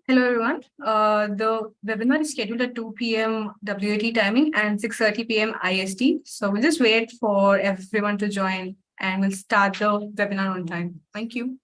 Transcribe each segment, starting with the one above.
Hello, everyone. The webinar is scheduled at 2 p.m. WAT timing and 6:30 p.m. IST. So we'll just wait for everyone to join and we'll start the webinar on time. Thank you.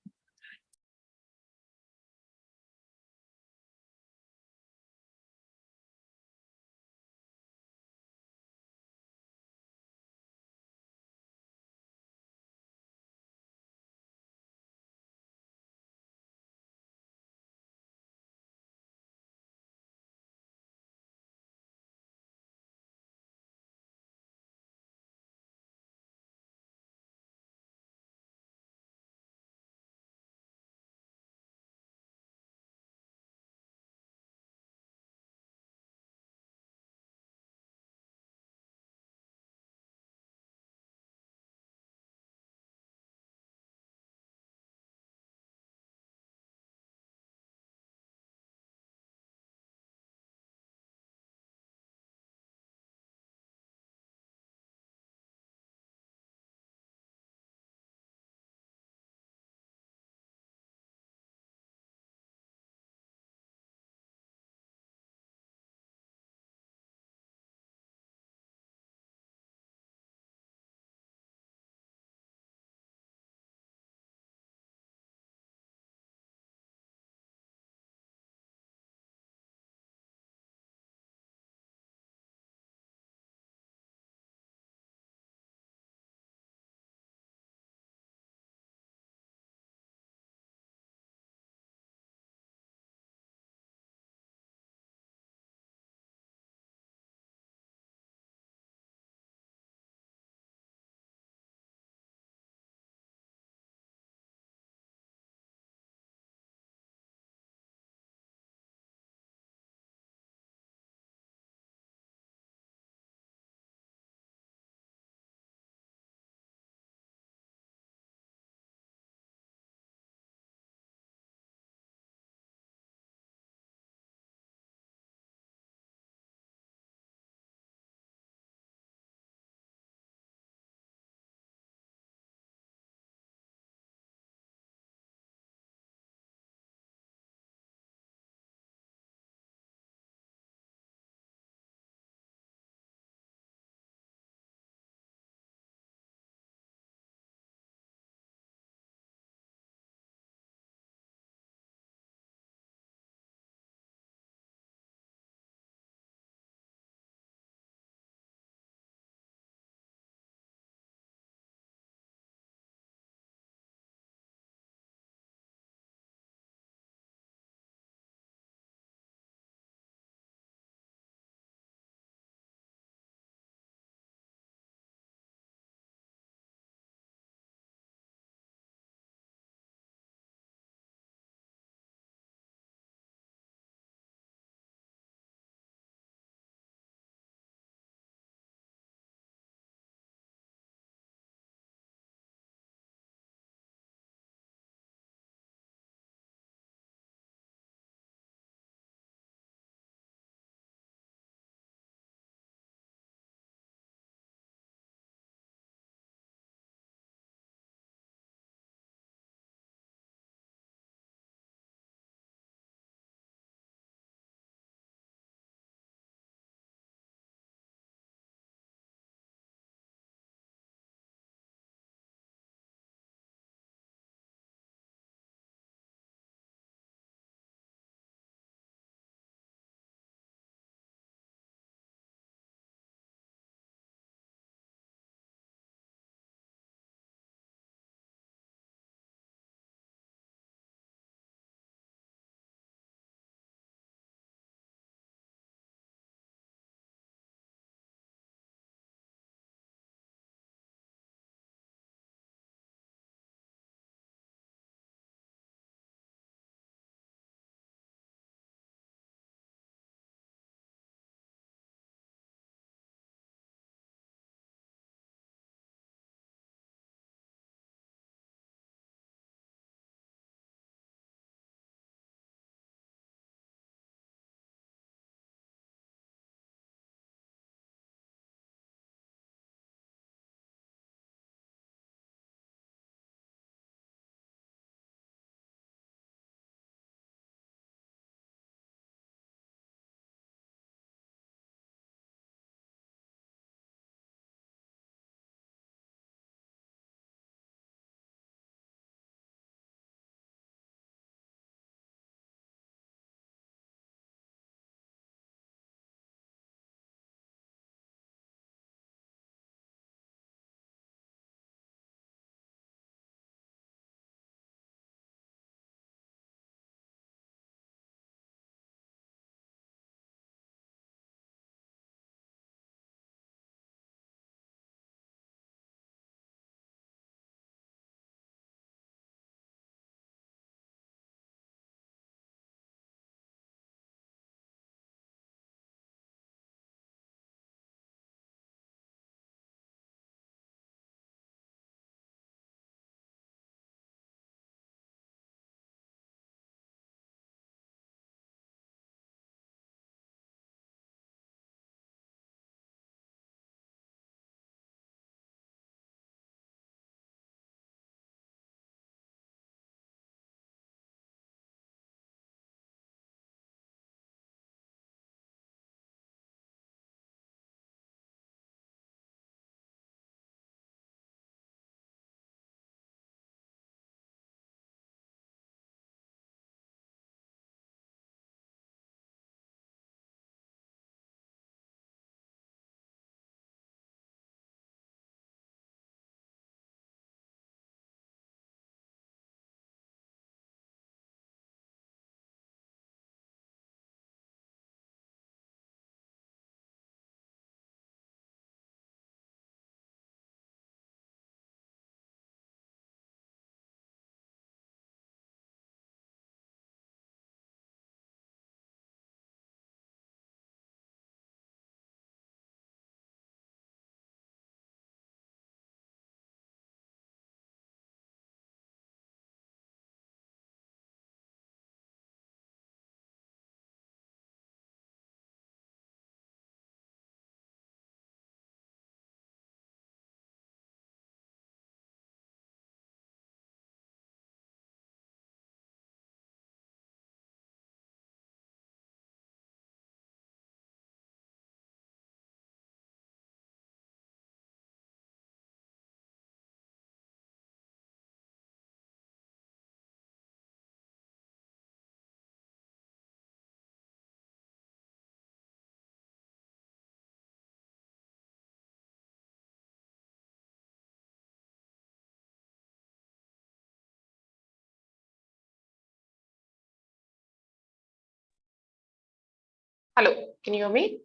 Hello, can you hear me?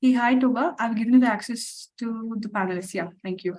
Hey, hi, Toba. I've given you the access to the panelists. Yeah, thank you.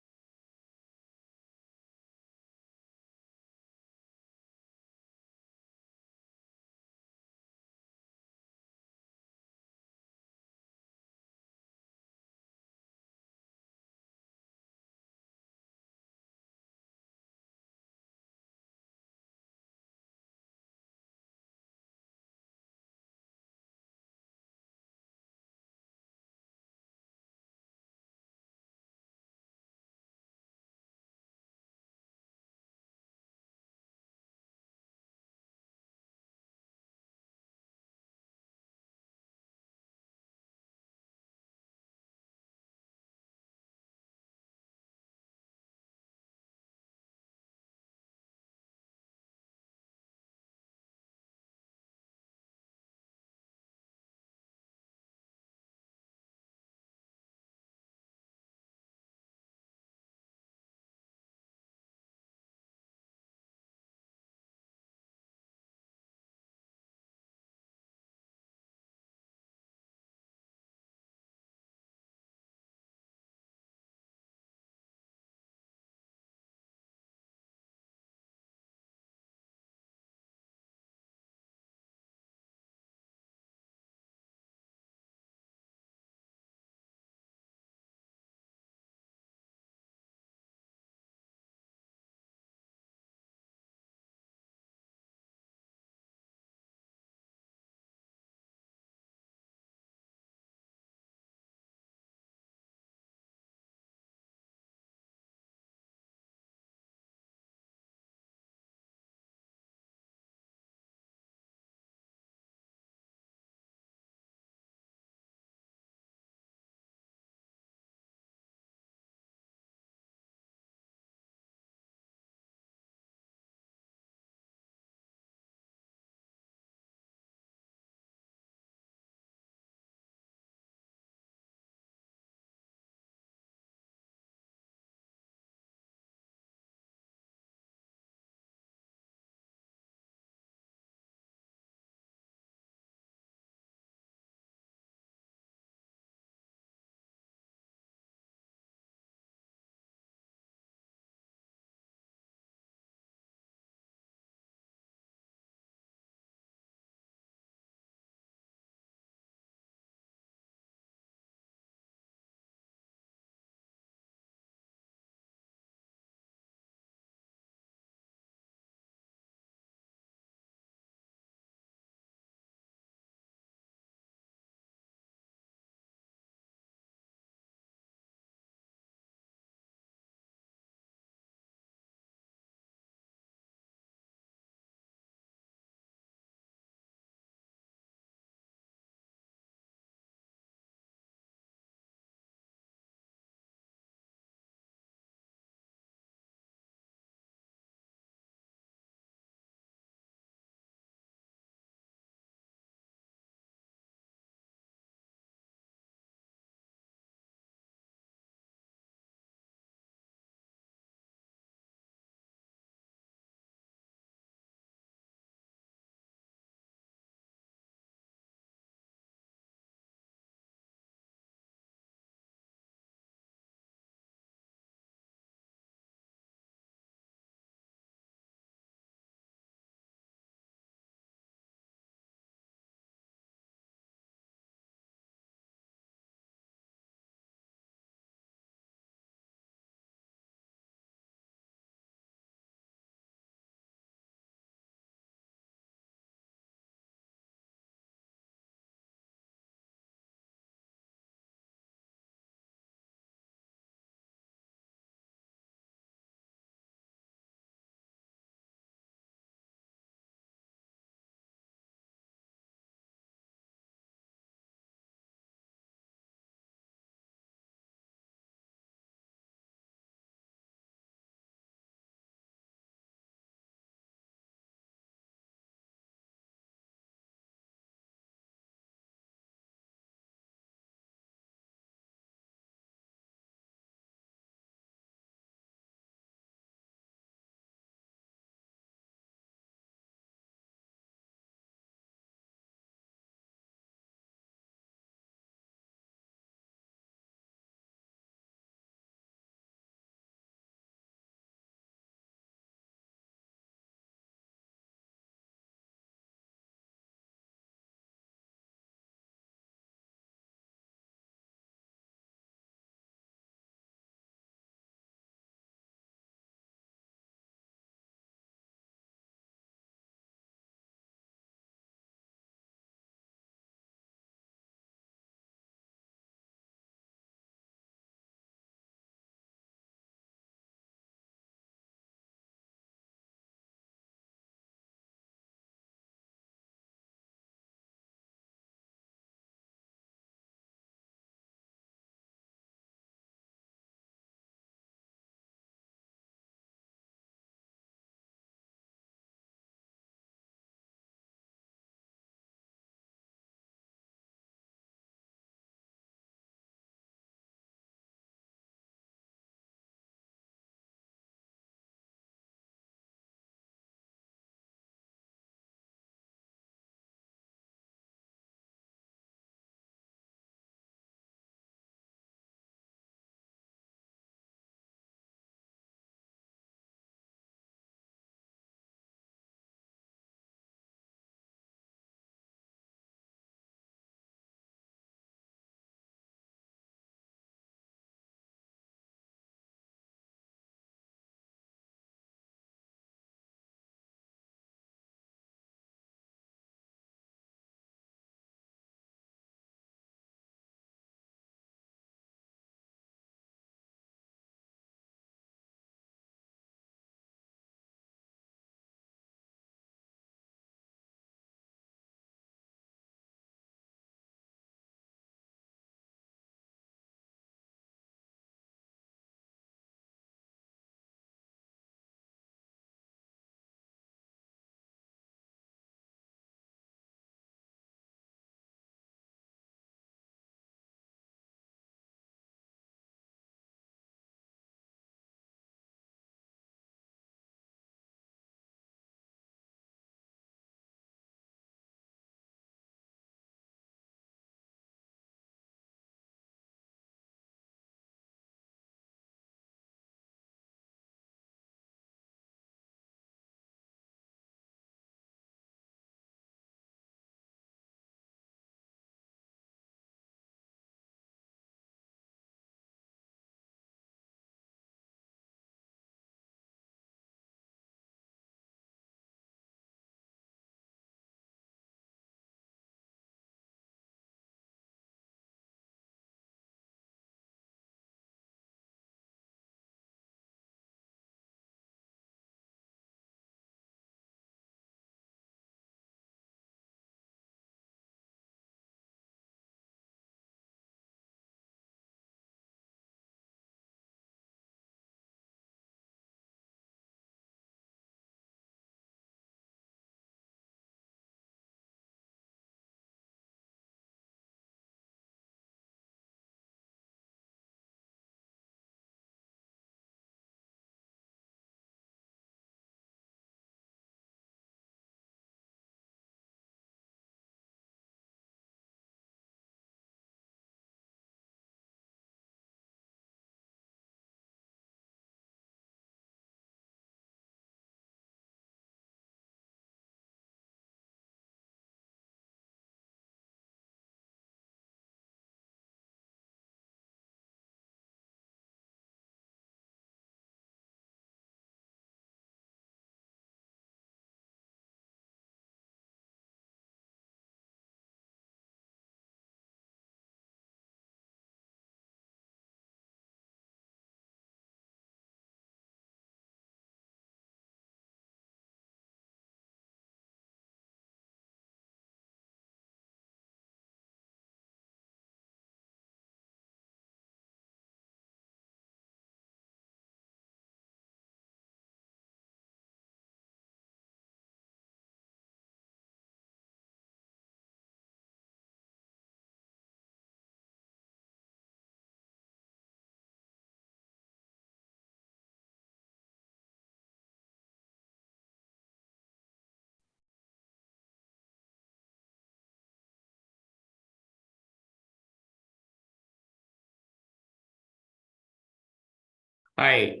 Hi.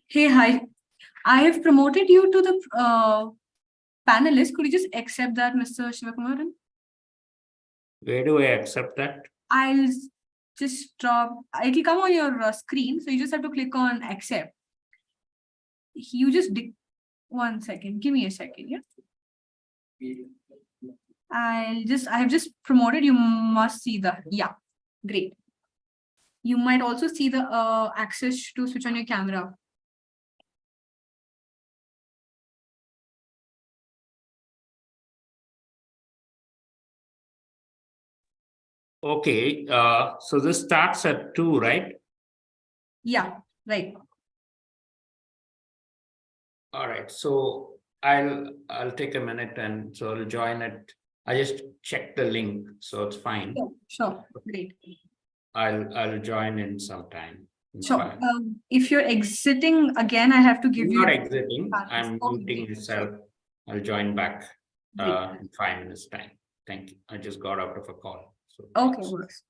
Hey, hi. I have promoted you to the panelist. Could you just accept that, Mr. Shivakumaran? Where do I accept that? I'll just drop. It'll come on your screen, so you just have to click on accept. You just 1 second. Give me a second, yeah. I have just promoted. You must see great. You might also see the access to switch on your camera. Okay. So this starts at 2, right? Yeah, right. All right. So I'll take a minute and so I'll join it. I just checked the link, so it's fine. Sure. Great. I'll join in sometime. Sure. If you're exiting again, I have to give I'm you. not exiting. I'm Okay, muting great. myself. I'll join back Great. in 5 minutes time. Thank you. I just got out of a call. So Okay, thanks. works.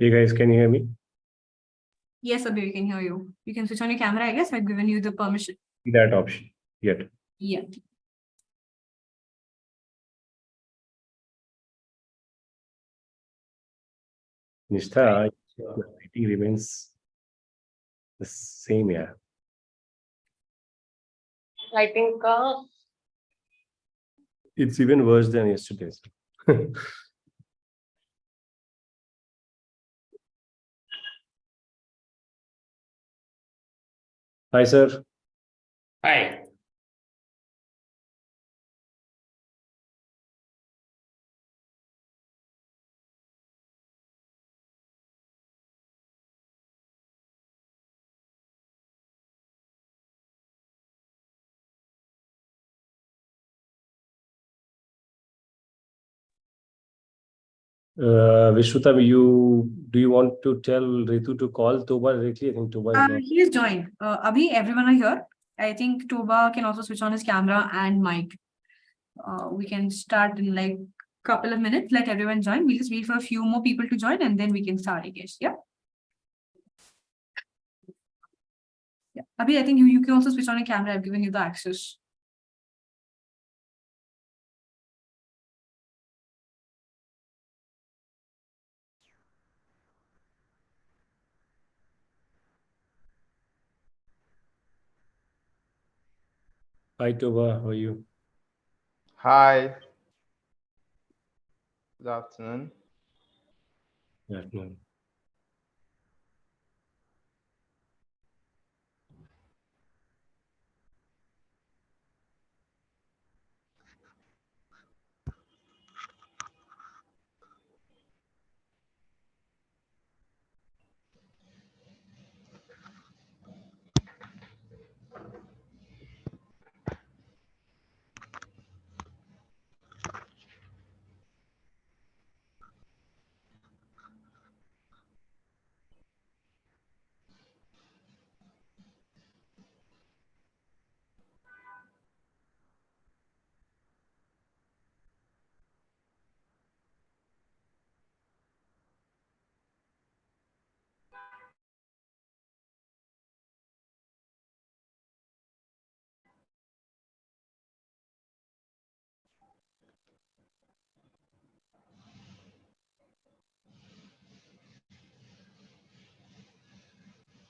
Hey guys, can you hear me? Yes, Abhi, we can hear you. You can switch on your camera, I guess. I've given you the permission. See that option yet? Yeah. Nishtha, the rating remains the same, yeah. I think It's even worse than yesterday's. Hi, sir. Hi. Vishnuta, do you want to tell Ritu to call Toba directly? I think Toba is not. He is joined. Abhi, everyone are here. I think Toba can also switch on his camera and mic. We can start in like couple of minutes. Let everyone join. We'll just wait for a few more people to join and then we can start, I guess. Yeah. Yeah. Abhi, I think you can also switch on your camera. I've given you the access. Hi, Toba. How are you? Hi. Good afternoon. Good afternoon.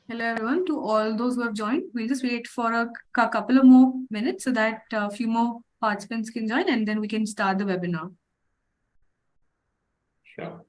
Hello, everyone. To all those who have joined, we'll just wait for a couple of more minutes so that a few more participants can join and then we can start the webinar. Sure.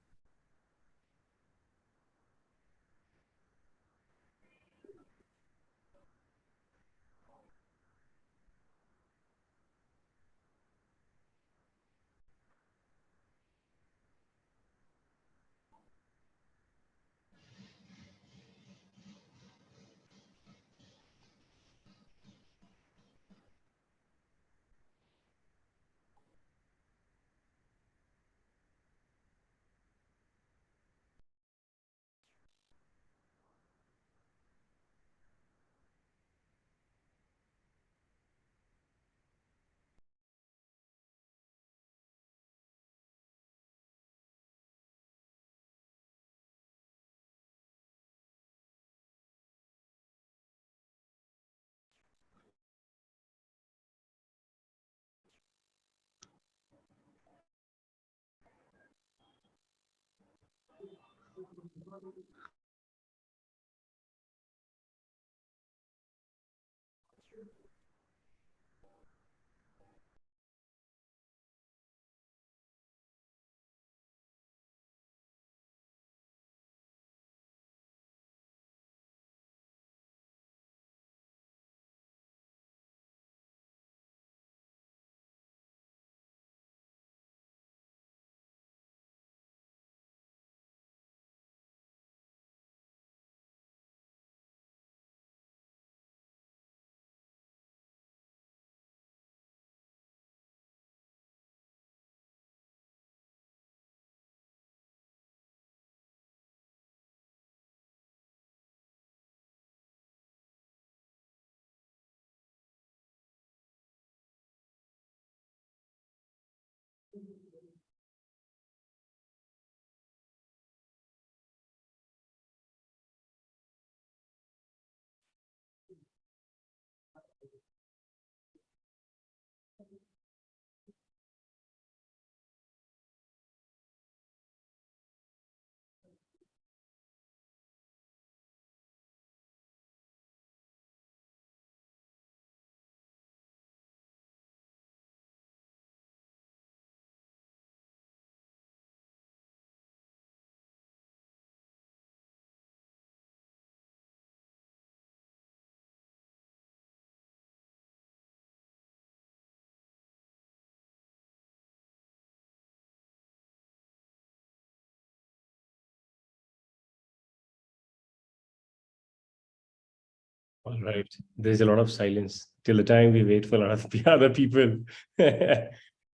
All right. There's a lot of silence till the time we wait for a lot of the other people.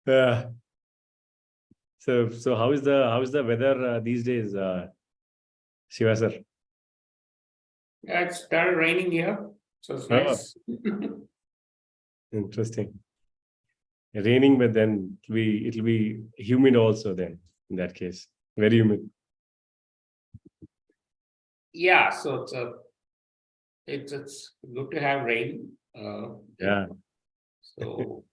Uh, so how is the weather these days, Shiva sir? Yeah, it started raining here, so it's Oh, nice. interesting. Raining, but then it'll be humid also then in that case. Very humid. Yeah, so it's good to have rain. Yeah. So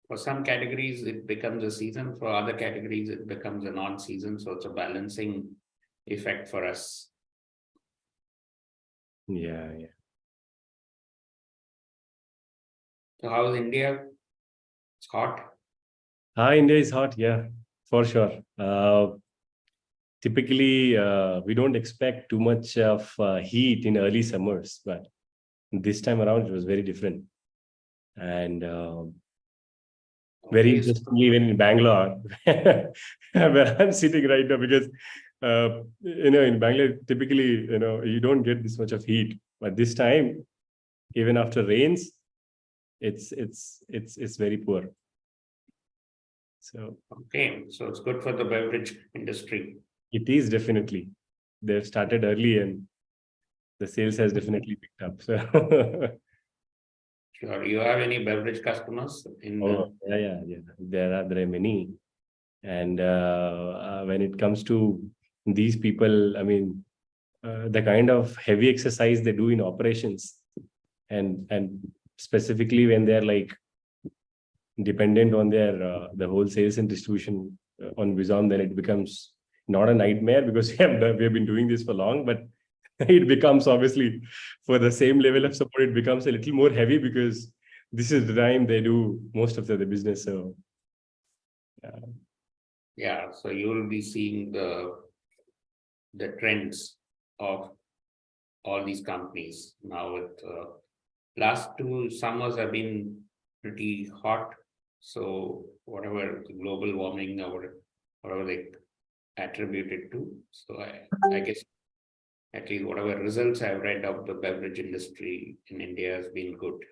for some categories, it becomes a season. For other categories, it becomes a non-season. So it's a balancing effect for us. Yeah. So how is India? It's hot. India is hot. Yeah, for sure. Typically, we don't expect too much of heat in early summers, but this time around it was very different. And very Okay, so interestingly, even in Bangalore, where I'm sitting right now, because in Bangalore, typically, you don't get this much of heat, but this time, even after rains, it's very poor. So okay, so it's good for the beverage industry. it is definitely. They've started early and the sales has definitely picked up. So Sure. You have any beverage customers in oh, yeah. There are many. And when it comes to these people, I mean, the kind of heavy exercise they do in operations, and specifically when they're like dependent on their the whole sales and distribution on Bizom, then it becomes not a nightmare because we have been doing this for long, but it becomes obviously for the same level of support, it becomes a little more heavy because this is the time they do most of the business. So yeah, so you will be seeing the trends of all these companies now. With last two summers have been pretty hot, so whatever the global warming or whatever they attribute it to, so I guess at least whatever results I've read of the beverage industry in India has been good.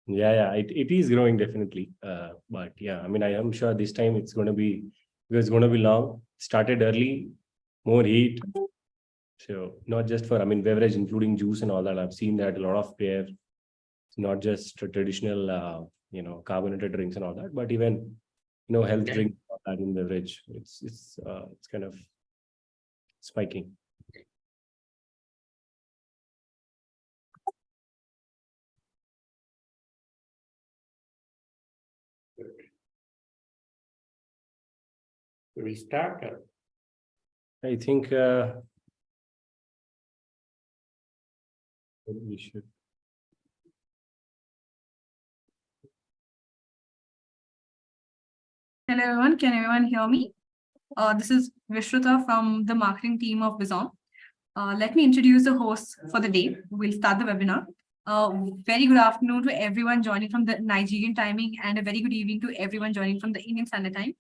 yeah, it is growing definitely. But yeah, I mean, I am sure this time it's going to be, because it's going to be long. Started early, more heat. So not just for, I mean, beverage, including juice and all that. I've seen that a lot of player, not just traditional, carbonated drinks and all that, but even, health Okay. drink that in beverage. It's kind of spiking. Restart. I think we should. Hello everyone, can everyone hear me? This is Vishruta from the marketing team of Bizom. Let me introduce the hosts for the day. We'll start the webinar. Very good afternoon to everyone joining from the Nigerian timing, and a very good evening to everyone joining from the Indian Standard Time.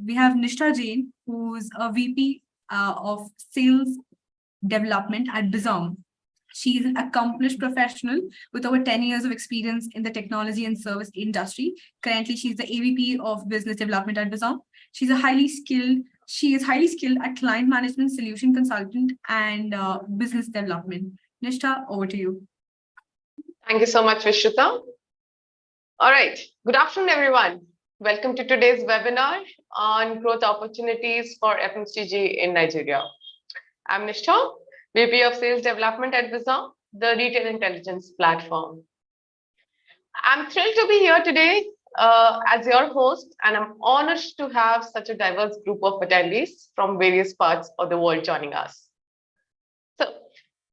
We have Nishtha Jain, who's a VP of Sales Development at Bizom. She is an accomplished professional with over 10 years of experience in the technology and service industry. Currently, she's the AVP of Business Development at Bizom. She is highly skilled at client management, solution consultant, and business development. Nishtha, over to you. Thank you so much, Vishruta. All right. Good afternoon, everyone. Welcome to today's webinar on growth opportunities for FMCG in Nigeria. I'm Nishtha, VP of Sales Development at Bizom, the retail intelligence platform. I'm thrilled to be here today as your host, and I'm honored to have such a diverse group of attendees from various parts of the world joining us. So,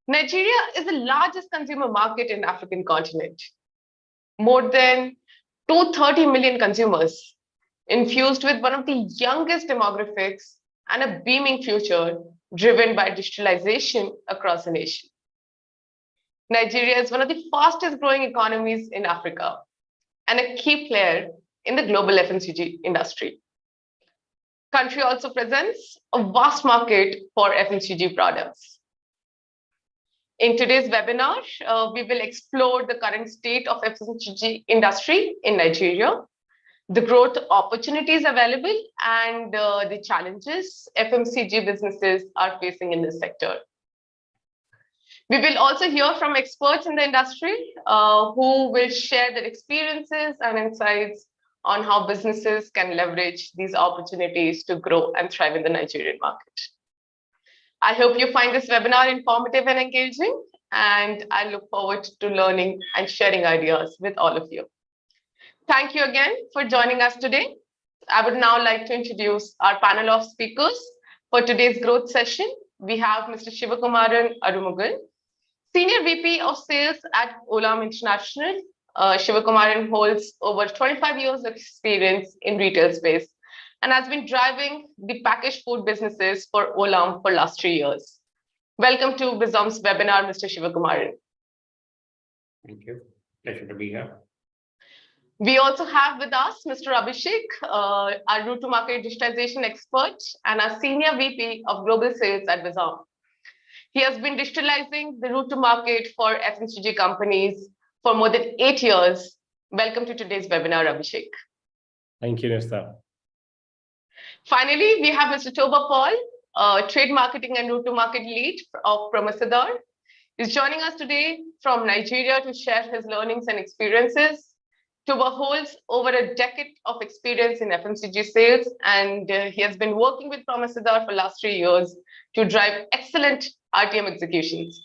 Nigeria is the largest consumer market in the African continent. More than 230 million consumers, infused with one of the youngest demographics and a beaming future driven by digitalization across the nation. Nigeria is one of the fastest growing economies in Africa and a key player in the global FMCG industry. Country also presents a vast market for FMCG products. In today's webinar, we will explore the current state of FMCG industry in Nigeria, the growth opportunities available, and the challenges FMCG businesses are facing in this sector. We will also hear from experts in the industry who will share their experiences and insights on how businesses can leverage these opportunities to grow and thrive in the Nigerian market. I hope you find this webinar informative and engaging, and I look forward to learning and sharing ideas with all of you. Thank you again for joining us today. I would now like to introduce our panel of speakers for today's growth session. We have Mr. Shivakumaran Arumugal, Senior VP of Sales at Olam International. Shivakumaran holds over 25 years of experience in retail space and has been driving the packaged food businesses for Olam for last 3 years. Welcome to Bizom's webinar, Mr. Shivakumaran. Thank you. Pleasure to be here. We also have with us Mr. Abhishek, our route to market digitization expert and our Senior VP of Global Sales at Bizom. He has been digitalizing the route to market for FMCG companies for more than 8 years. Welcome to today's webinar, Abhishek. Thank you, Nista. Finally, we have Mr. Toba Paul, Trade Marketing and Route to Market Lead of Promasidar. He's joining us today from Nigeria to share his learnings and experiences. Toba holds over a decade of experience in FMCG sales, and he has been working with Promasidar for the last 3 years to drive excellent RTM executions.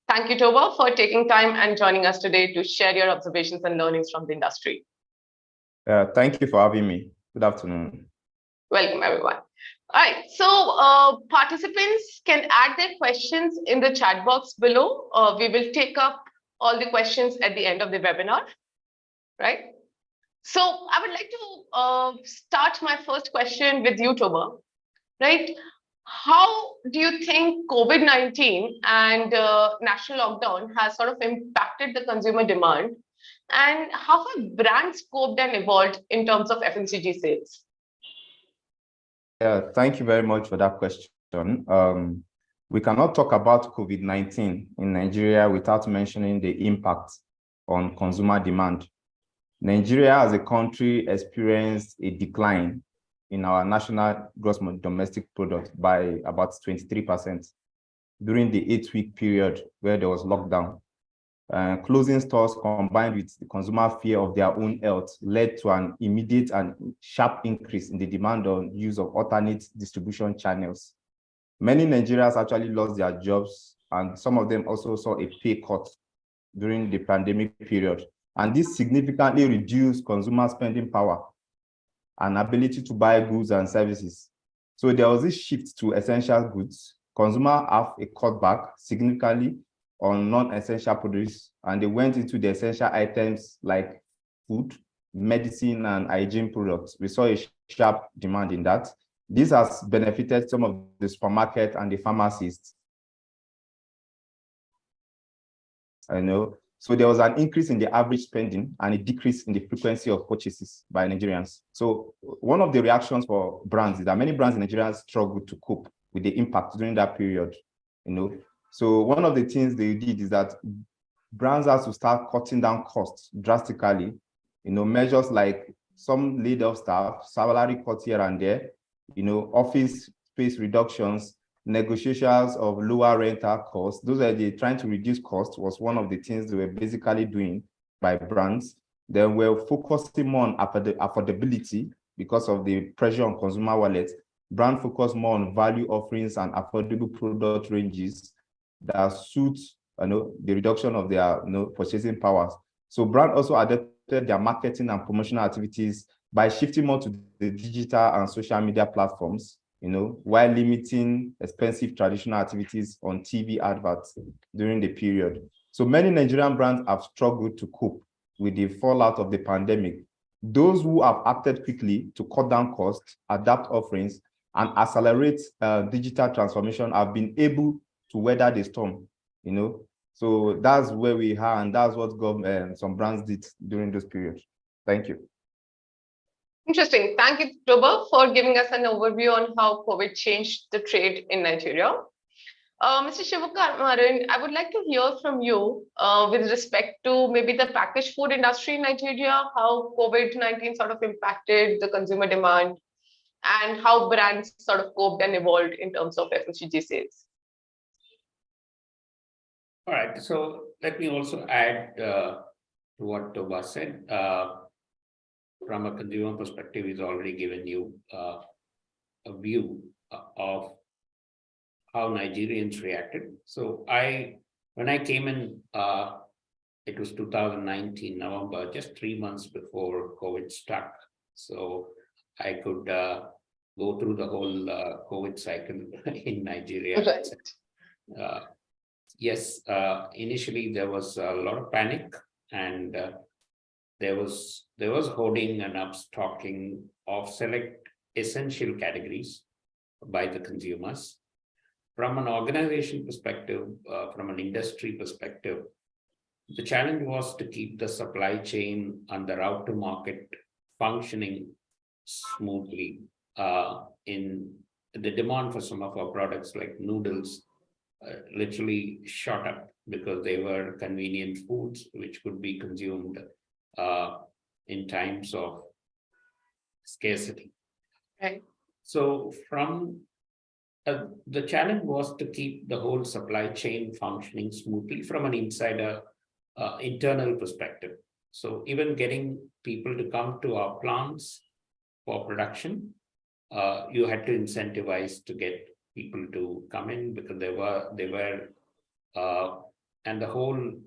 Thank you, Toba, for taking time and joining us today to share your observations and learnings from the industry. Thank you for having me. Good afternoon. Welcome, everyone. All right, so participants can add their questions in the chat box below. We will take up all the questions at the end of the webinar, right? So I would like to start my first question with you, Toba, right? How do you think COVID-19 and national lockdown has sort of impacted the consumer demand? And how have brands coped and evolved in terms of FMCG sales? Thank you very much for that question. We cannot talk about COVID-19 in Nigeria without mentioning the impact on consumer demand. Nigeria as a country experienced a decline in our national gross domestic product by about 23% during the 8-week period where there was lockdown. Closing stores combined with the consumer fear of their own health led to an immediate and sharp increase in the demand on use of alternate distribution channels. Many Nigerians actually lost their jobs, and some of them also saw a pay cut during the pandemic period. And this significantly reduced consumer spending power and ability to buy goods and services. So there was this shift to essential goods. Consumers have a cutback significantly on non-essential produce, and they went into the essential items like food, medicine, and hygiene products. We saw a sharp demand in that. This has benefited some of the supermarket and the pharmacists. So there was an increase in the average spending and a decrease in the frequency of purchases by Nigerians. So one of the reactions for brands is that many brands in Nigeria struggled to cope with the impact during that period. So one of the things they did is that brands have to start cutting down costs drastically. Measures like some laid off staff, salary cuts here and there, office space reductions, negotiations of lower rental costs. Those are trying to reduce costs was one of the things they were basically doing by brands. They were focusing more on affordability because of the pressure on consumer wallets. Brand focused more on value offerings and affordable product ranges that suit the reduction of their purchasing powers. So brand also adapted their marketing and promotional activities by shifting more to the digital and social media platforms, while limiting expensive traditional activities on TV adverts during the period. So many Nigerian brands have struggled to cope with the fallout of the pandemic. Those who have acted quickly to cut down costs, adapt offerings, and accelerate digital transformation have been able to weather the storm. So that's where we are, and that's what some brands did during this period. Thank you. Interesting. Thank you, Toba, for giving us an overview on how COVID changed the trade in Nigeria. Mr. Shivakamaran, I would like to hear from you with respect to maybe the packaged food industry in Nigeria, how COVID-19 sort of impacted the consumer demand and how brands sort of coped and evolved in terms of FMCG sales. All right, so let me also add to what Toba said. From a consumer perspective, he's already given you a view of how Nigerians reacted. So when I came in, it was 2019 November, just 3 months before COVID struck. So I could go through the whole COVID cycle in Nigeria. Right. Yes, initially there was a lot of panic, and there was hoarding and upstocking of select essential categories by the consumers. From an organization perspective, from an industry perspective, the challenge was to keep the supply chain and the route to market functioning smoothly. In the demand for some of our products like noodles literally shot up because they were convenient foods which could be consumed in times of scarcity. Right. So the challenge was to keep the whole supply chain functioning smoothly from an internal perspective. So even getting people to come to our plants for production, you had to incentivize to get people to come in because they were and the whole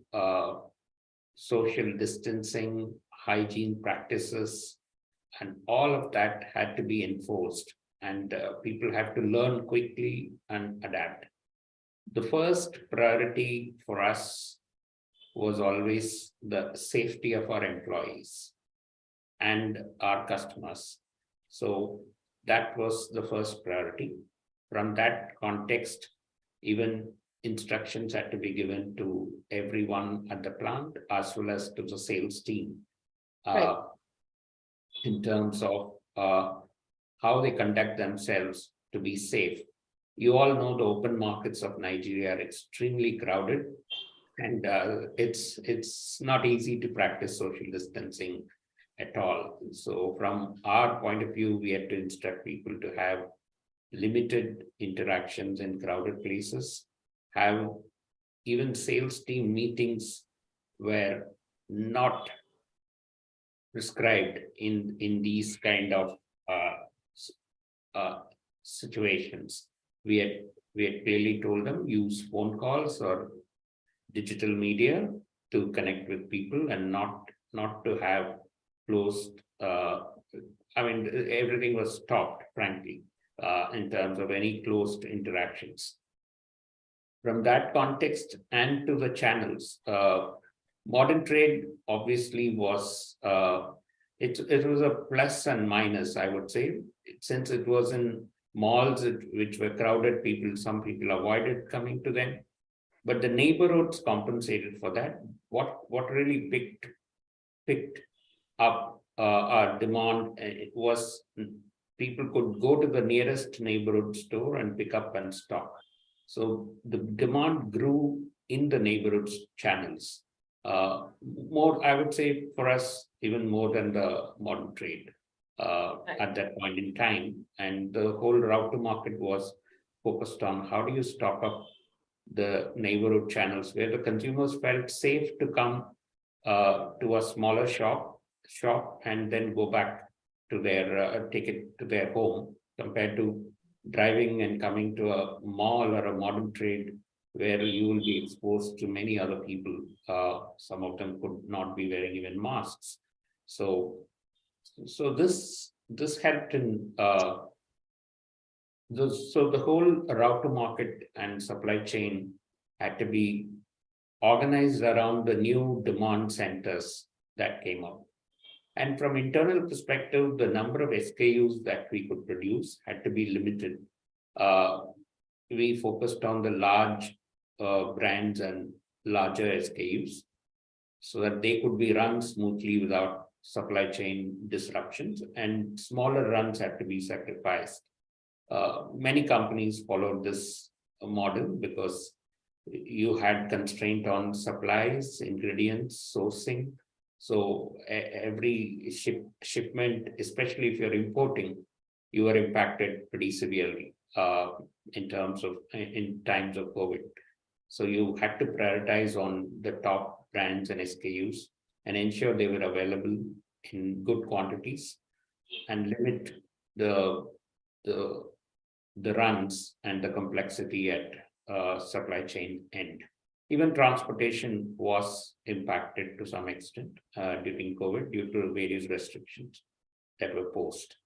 social distancing, hygiene practices, and all of that had to be enforced. And people have to learn quickly and adapt. The first priority for us was always the safety of our employees and our customers. So that was the first priority. From that context, even instructions had to be given to everyone at the plant as well as to the sales team Right. in terms of how they conduct themselves to be safe. You all know the open markets of Nigeria are extremely crowded, and it's not easy to practice social distancing at all. So from our point of view, we had to instruct people to have limited interactions in crowded places, have even sales team meetings were not prescribed in these kind of situations. We had clearly told them use phone calls or digital media to connect with people and not to have closed. I mean, everything was stopped, frankly, in terms of any closed interactions. From that context and to the channels, modern trade obviously was it was a plus and minus, I would say, since it was in malls which were crowded. Some people avoided coming to them, but the neighborhoods compensated for that. What really picked up our demand, it was people could go to the nearest neighborhood store and pick up and stock. So the demand grew in the neighborhood channels. More, I would say, for us, even more than the modern trade at that point in time. And the whole route to market was focused on how do you stock up the neighborhood channels where the consumers felt safe to come to a smaller shop and then go back to their take it to their home, compared to driving and coming to a mall or a modern trade where you will be exposed to many other people. Some of them could not be wearing even masks. So this helped in so the whole route to market and supply chain had to be organized around the new demand centers that came up. And from internal perspective, the number of SKUs that we could produce had to be limited. We focused on the large brands and larger SKUs so that they could be run smoothly without supply chain disruptions, and smaller runs had to be sacrificed. Many companies followed this model because you had constraint on supplies, ingredients, sourcing. So every shipment, especially if you're importing, you are impacted pretty severely in times of COVID. So you had to prioritize on the top brands and SKUs and ensure they were available in good quantities and limit the runs and the complexity at supply chain end. Even transportation was impacted to some extent during COVID due to various restrictions that were posed.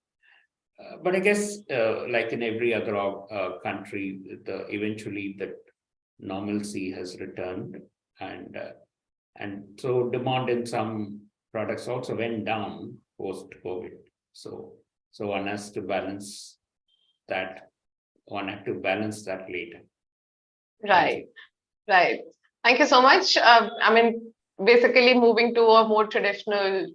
But I guess, like in every other country, eventually the normalcy has returned, and so demand in some products also went down post COVID. So one has to balance that. One had to balance that later. Right. Right. Thank you so much. I mean, basically moving to a more traditional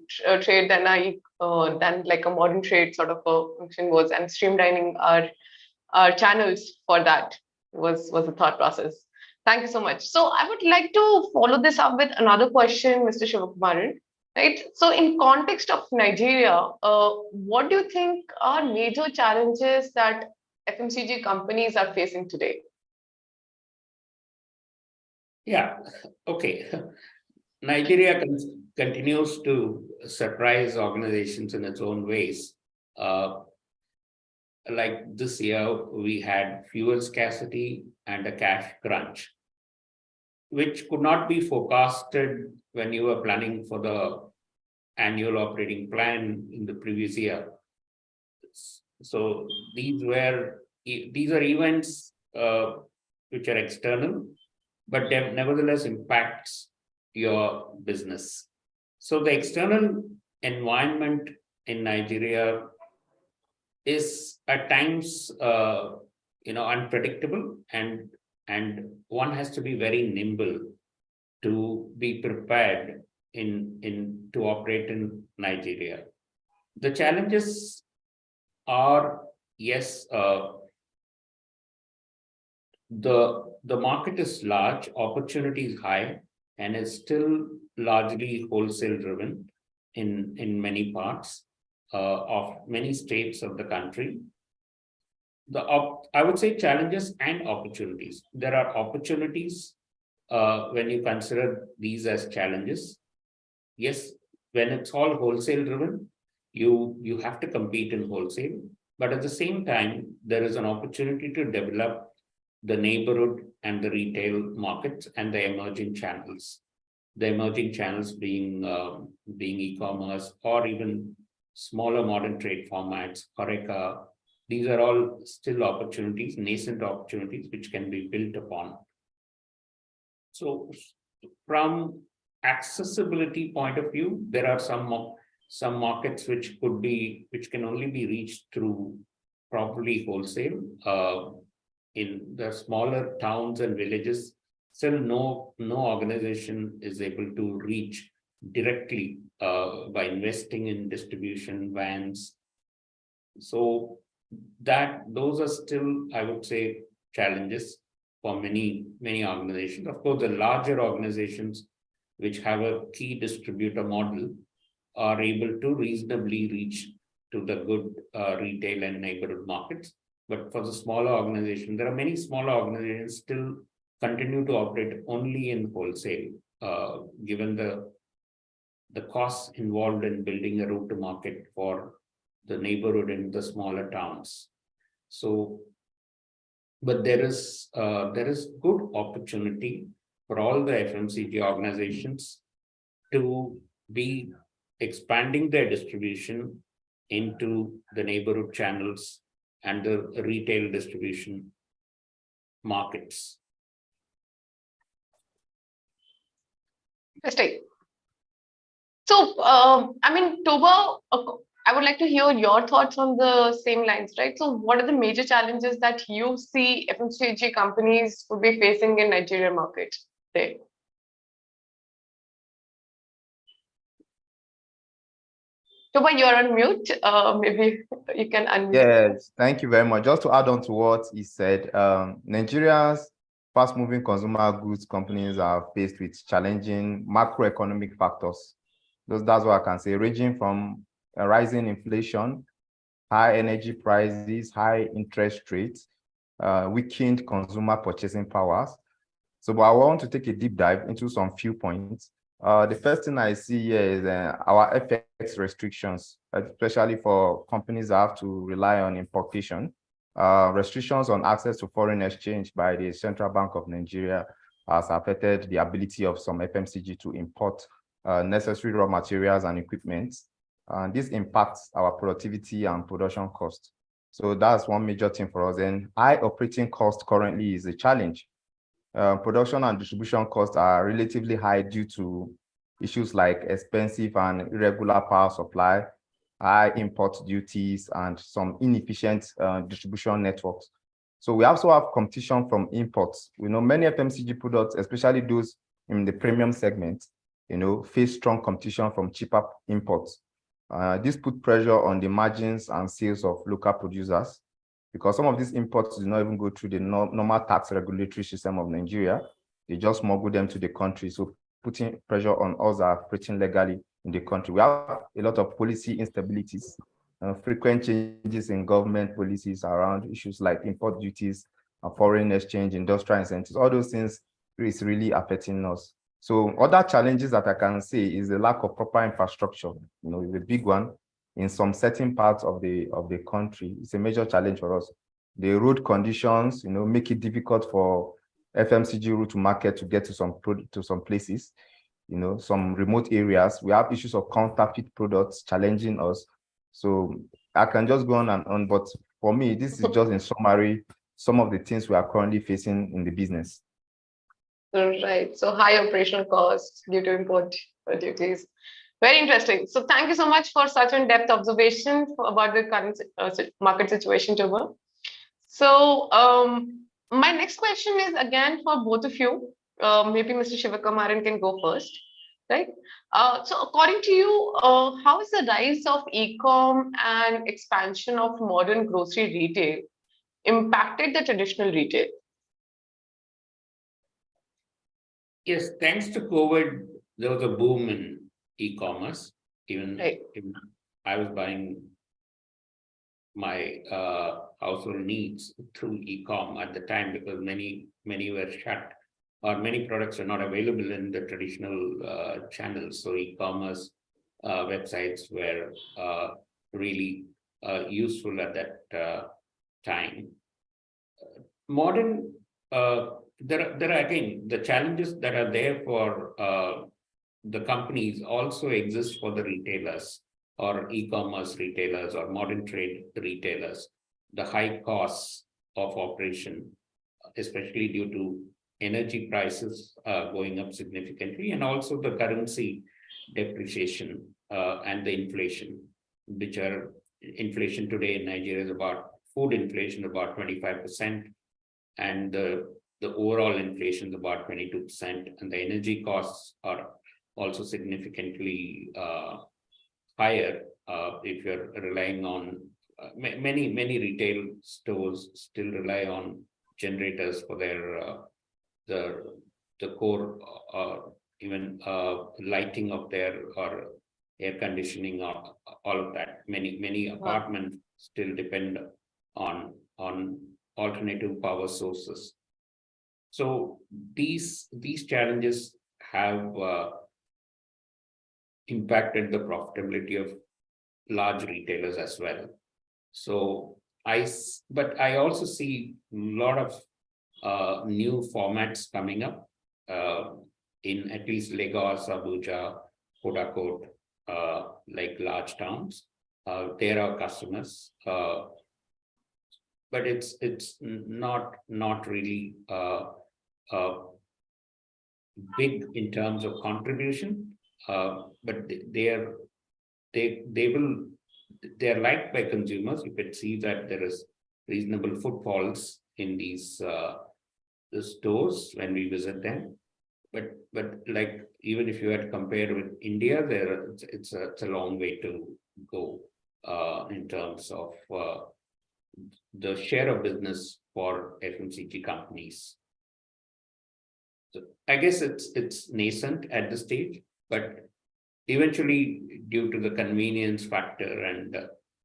trade than like a modern trade sort of a function was, and streamlining our channels for that was the thought process. Thank you so much. So I would like to follow this up with another question, Mr. Shivakumaran. Right. So in context of Nigeria, what do you think are major challenges that FMCG companies are facing today? Yeah, okay. Nigeria continues to surprise organizations in its own ways. Like this year, we had fuel scarcity and a cash crunch, which could not be forecasted when you were planning for the annual operating plan in the previous year. So these are events which are external, but nevertheless impacts your business. So the external environment in Nigeria is at times unpredictable, and one has to be very nimble to be prepared to operate in Nigeria. The challenges are, yes, the market is large, opportunity is high, and it's still largely wholesale driven in many parts of many states of the country. I would say challenges and opportunities. There are opportunities when you consider these as challenges. Yes, when it's all wholesale driven, you have to compete in wholesale, but at the same time, there is an opportunity to develop the neighborhood and the retail markets and the emerging channels. The emerging channels being e-commerce or even smaller modern trade formats, HoReCa. These are all still opportunities, nascent opportunities, which can be built upon. So from accessibility point of view, there are some markets which can only be reached through probably wholesale. In the smaller towns and villages, still no organization is able to reach directly by investing in distribution vans. So those are still, I would say, challenges for many organizations. Of course, the larger organizations which have a key distributor model are able to reasonably reach to the good retail and neighborhood markets. But for the smaller organization, there are many smaller organizations still continue to operate only in wholesale, given the costs involved in building a route to market for the neighborhood in the smaller towns. So, but there is good opportunity for all the FMCG organizations to be expanding their distribution into the neighborhood channels and the retail distribution markets. Interesting. So, I mean, Toba, I would like to hear your thoughts on the same lines, right? So what are the major challenges that you see FMCG companies would be facing in Nigeria market today? Toba, you're on mute. Maybe you can unmute. Yes, thank you very much. Just to add on to what he said, Nigeria's fast-moving consumer goods companies are faced with challenging macroeconomic factors. That's what I can say, ranging from a rising inflation, high energy prices, high interest rates, weakened consumer purchasing powers. So, but I want to take a deep dive into some few points. The first thing I see here is our FX restrictions, especially for companies that have to rely on importation. Restrictions on access to foreign exchange by the Central Bank of Nigeria has affected the ability of some FMCG to import necessary raw materials and equipment. This impacts our productivity and production costs. So that's one major thing for us. And high operating cost currently is a challenge. Production and distribution costs are relatively high due to issues like expensive and irregular power supply, high import duties, and some inefficient distribution networks. So we also have competition from imports. We know many FMCG products, especially those in the premium segment, face strong competition from cheaper imports. This put pressure on the margins and sales of local producers, because some of these imports do not even go through the normal tax regulatory system of Nigeria. They just smuggle them to the country. So putting pressure on us that are operating legally in the country. We have a lot of policy instabilities, frequent changes in government policies around issues like import duties, foreign exchange, industrial incentives. All those things is really affecting us. So other challenges that I can say is the lack of proper infrastructure. Is a big one. In some certain parts of the country, it's a major challenge for us. The road conditions, make it difficult for FMCG route to market to get to some places. Some remote areas, we have issues of counterfeit products challenging us. So I can just go on and on, but for me, this is just in summary some of the things we are currently facing in the business. Right. So high operational costs due to import duties. Very interesting. So thank you so much for such in-depth observation about the current market situation, Toba. So my next question is again for both of you. Maybe Mr. Shivakamaran can go first, right? So according to you, how is the rise of e-com and expansion of modern grocery retail impacted the traditional retail? Yes, thanks to COVID, there was a boom in e-commerce. Even I was buying my household needs through e-com at the time, because many were shut, or many products are not available in the traditional channels. So e-commerce websites were really useful at that time. Modern, there are again, the challenges that are there for the companies also exist for the retailers or e-commerce retailers or modern trade retailers. The high costs of operation, especially due to energy prices going up significantly, and also the currency depreciation and the inflation, which are inflation today in Nigeria is about food inflation about 25%, and the overall inflation is about 22%, and the energy costs are also significantly higher if you're relying on many retail stores still rely on generators for their the core even lighting of their or air conditioning or all of that. Many apartments still depend on alternative power sources. So these challenges have impacted the profitability of large retailers as well. So but I also see a lot of new formats coming up in at least Lagos, Abuja, Port Harcourt, like large towns. They're our customers, but it's not really big in terms of contribution. But they're liked by consumers if it sees that there is reasonable footfalls in these the stores when we visit them. But like even if you had to compare with India, it's a long way to go in terms of the share of business for FMCG companies? So I guess it's nascent at this stage, but eventually, due to the convenience factor and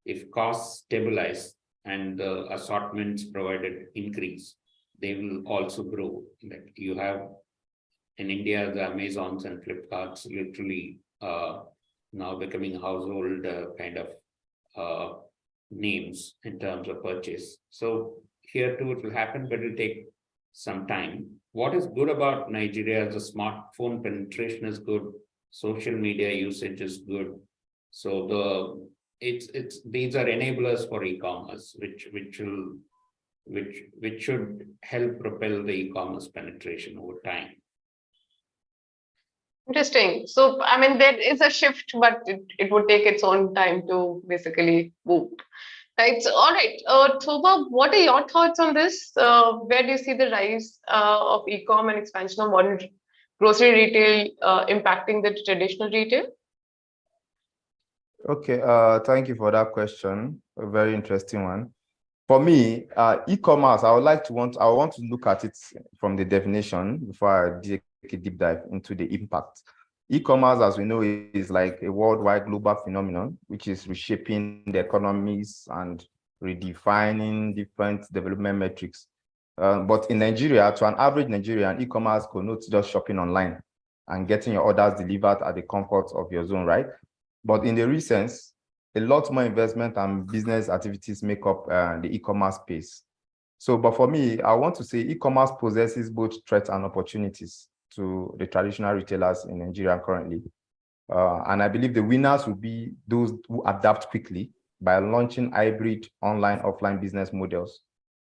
if costs stabilize and the assortments provided increase, they will also grow. Like you have in India, the Amazons and Flipkarts literally now becoming household kind of names in terms of purchase. So here too it will happen, but it will take some time. What is good about Nigeria is the smartphone penetration is good, social media usage is good. So these are enablers for e-commerce, which should help propel the e-commerce penetration over time. Interesting. So, I mean, there is a shift, but it would take its own time to basically move. Right. So, all right. Thoba, what are your thoughts on this? Where do you see the rise of e-com and expansion of modern grocery retail impacting the traditional retail? Okay, thank you for that question. A very interesting one. For me, e-commerce, I want to look at it from the definition before I take a deep dive into the impact. E-commerce, as we know, is like a worldwide global phenomenon, which is reshaping the economies and redefining different development metrics. But in Nigeria, to an average Nigerian, e-commerce connotes just shopping online and getting your orders delivered at the comfort of your zone, right? But in the recent, a lot more investment and business activities make up the e-commerce space. So, but for me, I want to say e-commerce possesses both threats and opportunities to the traditional retailers in Nigeria currently. And I believe the winners will be those who adapt quickly by launching hybrid online-offline business models,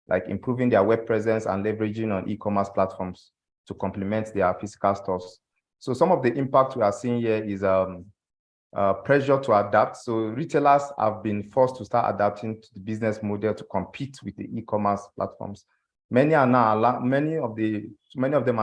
like improving their web presence and leveraging on e-commerce platforms to complement their physical stores. So some of the impact we are seeing here is pressure to adapt. So retailers have been forced to start adapting to the business model to compete with the e-commerce platforms. Many of them are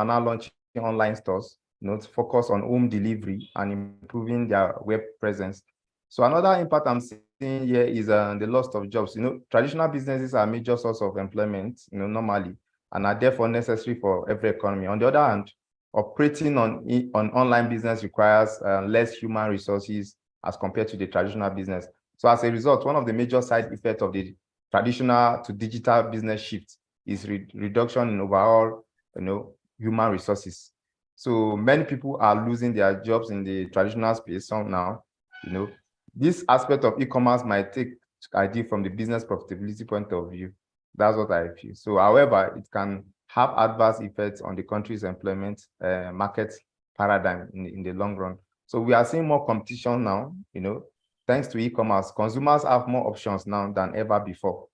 now launching online stores, to focus on home delivery and improving their web presence. So another impact I'm seeing here is the loss of jobs. Traditional businesses are a major source of employment, normally, and are therefore necessary for every economy. On the other hand, operating on online business requires less human resources as compared to the traditional business. So as a result, one of the major side effects of the traditional to digital business shift is reduction in overall, human resources. So many people are losing their jobs in the traditional space now. This aspect of e-commerce might take idea from the business profitability point of view. That's what I feel. So, however, it can have adverse effects on the country's employment market paradigm in the long run. So we are seeing more competition now, thanks to e-commerce. Consumers have more options now than ever before,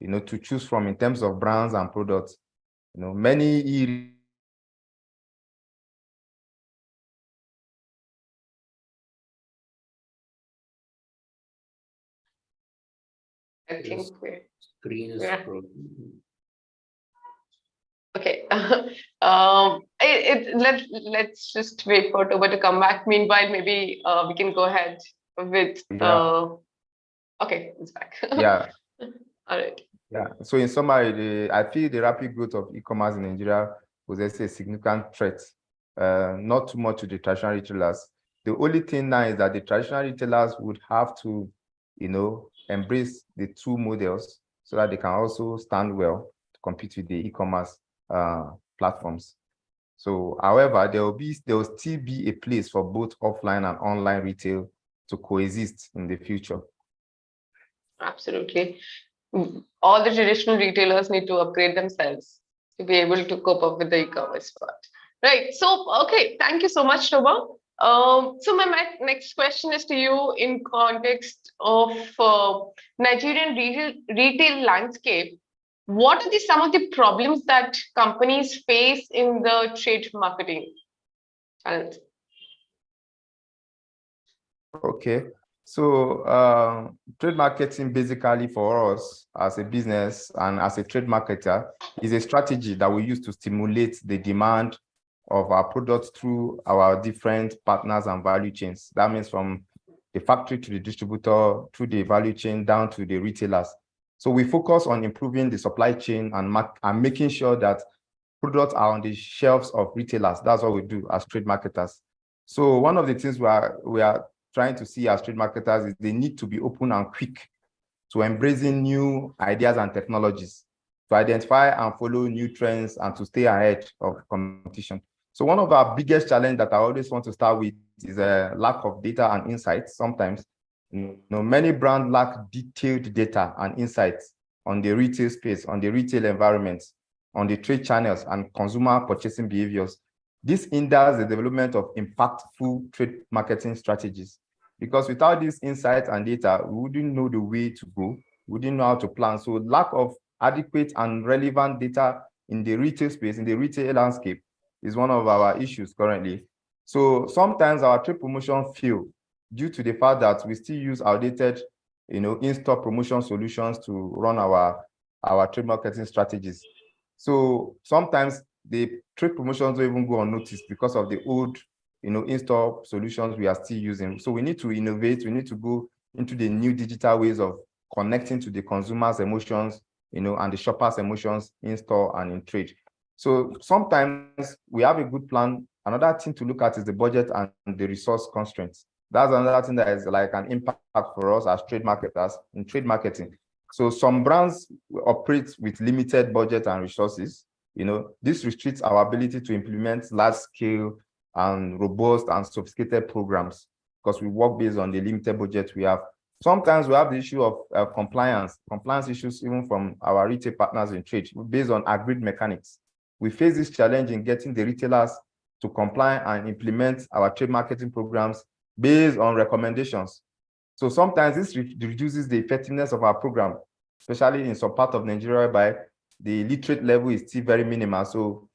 to choose from in terms of brands and products. Many I think we're Screen is Yeah. broken. okay. Let's just wait for Toba to come back. Meanwhile, maybe we can go ahead with. Okay, it's back. Yeah. All right. Yeah. So in summary, I feel the rapid growth of e-commerce in Nigeria possesses a significant threat, not too much to the traditional retailers. The only thing now is that the traditional retailers would have to, embrace the two models so that they can also stand well to compete with the e-commerce platforms. So, however, there will still be a place for both offline and online retail to coexist in the future. Absolutely. All the traditional retailers need to upgrade themselves to be able to cope up with the e-commerce part. Right. So, okay. Thank you so much, Toba. So my next question is to you in context of Nigerian retail landscape. What are some of the problems that companies face in the trade marketing channels? Okay. So trade marketing basically for us as a business and as a trade marketer is a strategy that we use to stimulate the demand of our products through our different partners and value chains. That means from the factory to the distributor, through the value chain down to the retailers. So we focus on improving the supply chain and making sure that products are on the shelves of retailers. That's what we do as trade marketers. So one of the things we are trying to see as trade marketers is they need to be open and quick to embracing new ideas and technologies, to identify and follow new trends and to stay ahead of competition. So one of our biggest challenges that I always want to start with is a lack of data and insights. Sometimes, many brands lack detailed data and insights on the retail space, on the retail environment, on the trade channels and consumer purchasing behaviors. This hinders the development of impactful trade marketing strategies. Because without these insights and data, we wouldn't know the way to go, we wouldn't know how to plan. So lack of adequate and relevant data in the retail space, in the retail landscape, is one of our issues currently. So sometimes our trade promotion fail due to the fact that we still use outdated, in-store promotion solutions to run our trade marketing strategies. So sometimes the trade promotions don't even go unnoticed because of the old, in-store solutions we are still using. So we need to innovate. We need to go into the new digital ways of connecting to the consumer's emotions, and the shopper's emotions in store and in trade. So sometimes we have a good plan. Another thing to look at is the budget and the resource constraints. That's another thing that is like an impact for us as trade marketers in trade marketing. So some brands operate with limited budget and resources. This restricts our ability to implement large-scale and robust and sophisticated programs because we work based on the limited budget we have. Sometimes we have the issue of compliance issues even from our retail partners in trade based on agreed mechanics. We face this challenge in getting the retailers to comply and implement our trade marketing programs based on recommendations. So sometimes this reduces the effectiveness of our program, especially in some part of Nigeria whereby the literate level is still very minimal. So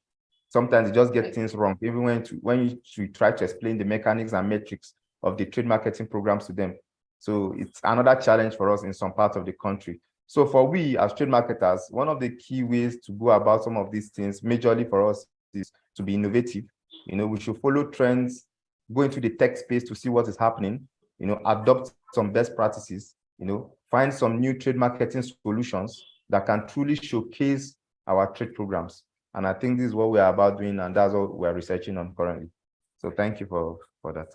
sometimes you just get things wrong, even when you try to explain the mechanics and metrics of the trade marketing programs to them. So it's another challenge for us in some parts of the country. So for we as trade marketers, one of the key ways to go about some of these things, majorly for us, is to be innovative. We should follow trends, go into the tech space to see what is happening, adopt some best practices, find some new trade marketing solutions that can truly showcase our trade programs. And I think this is what we are about doing, and that's what we're researching on currently. So thank you for that.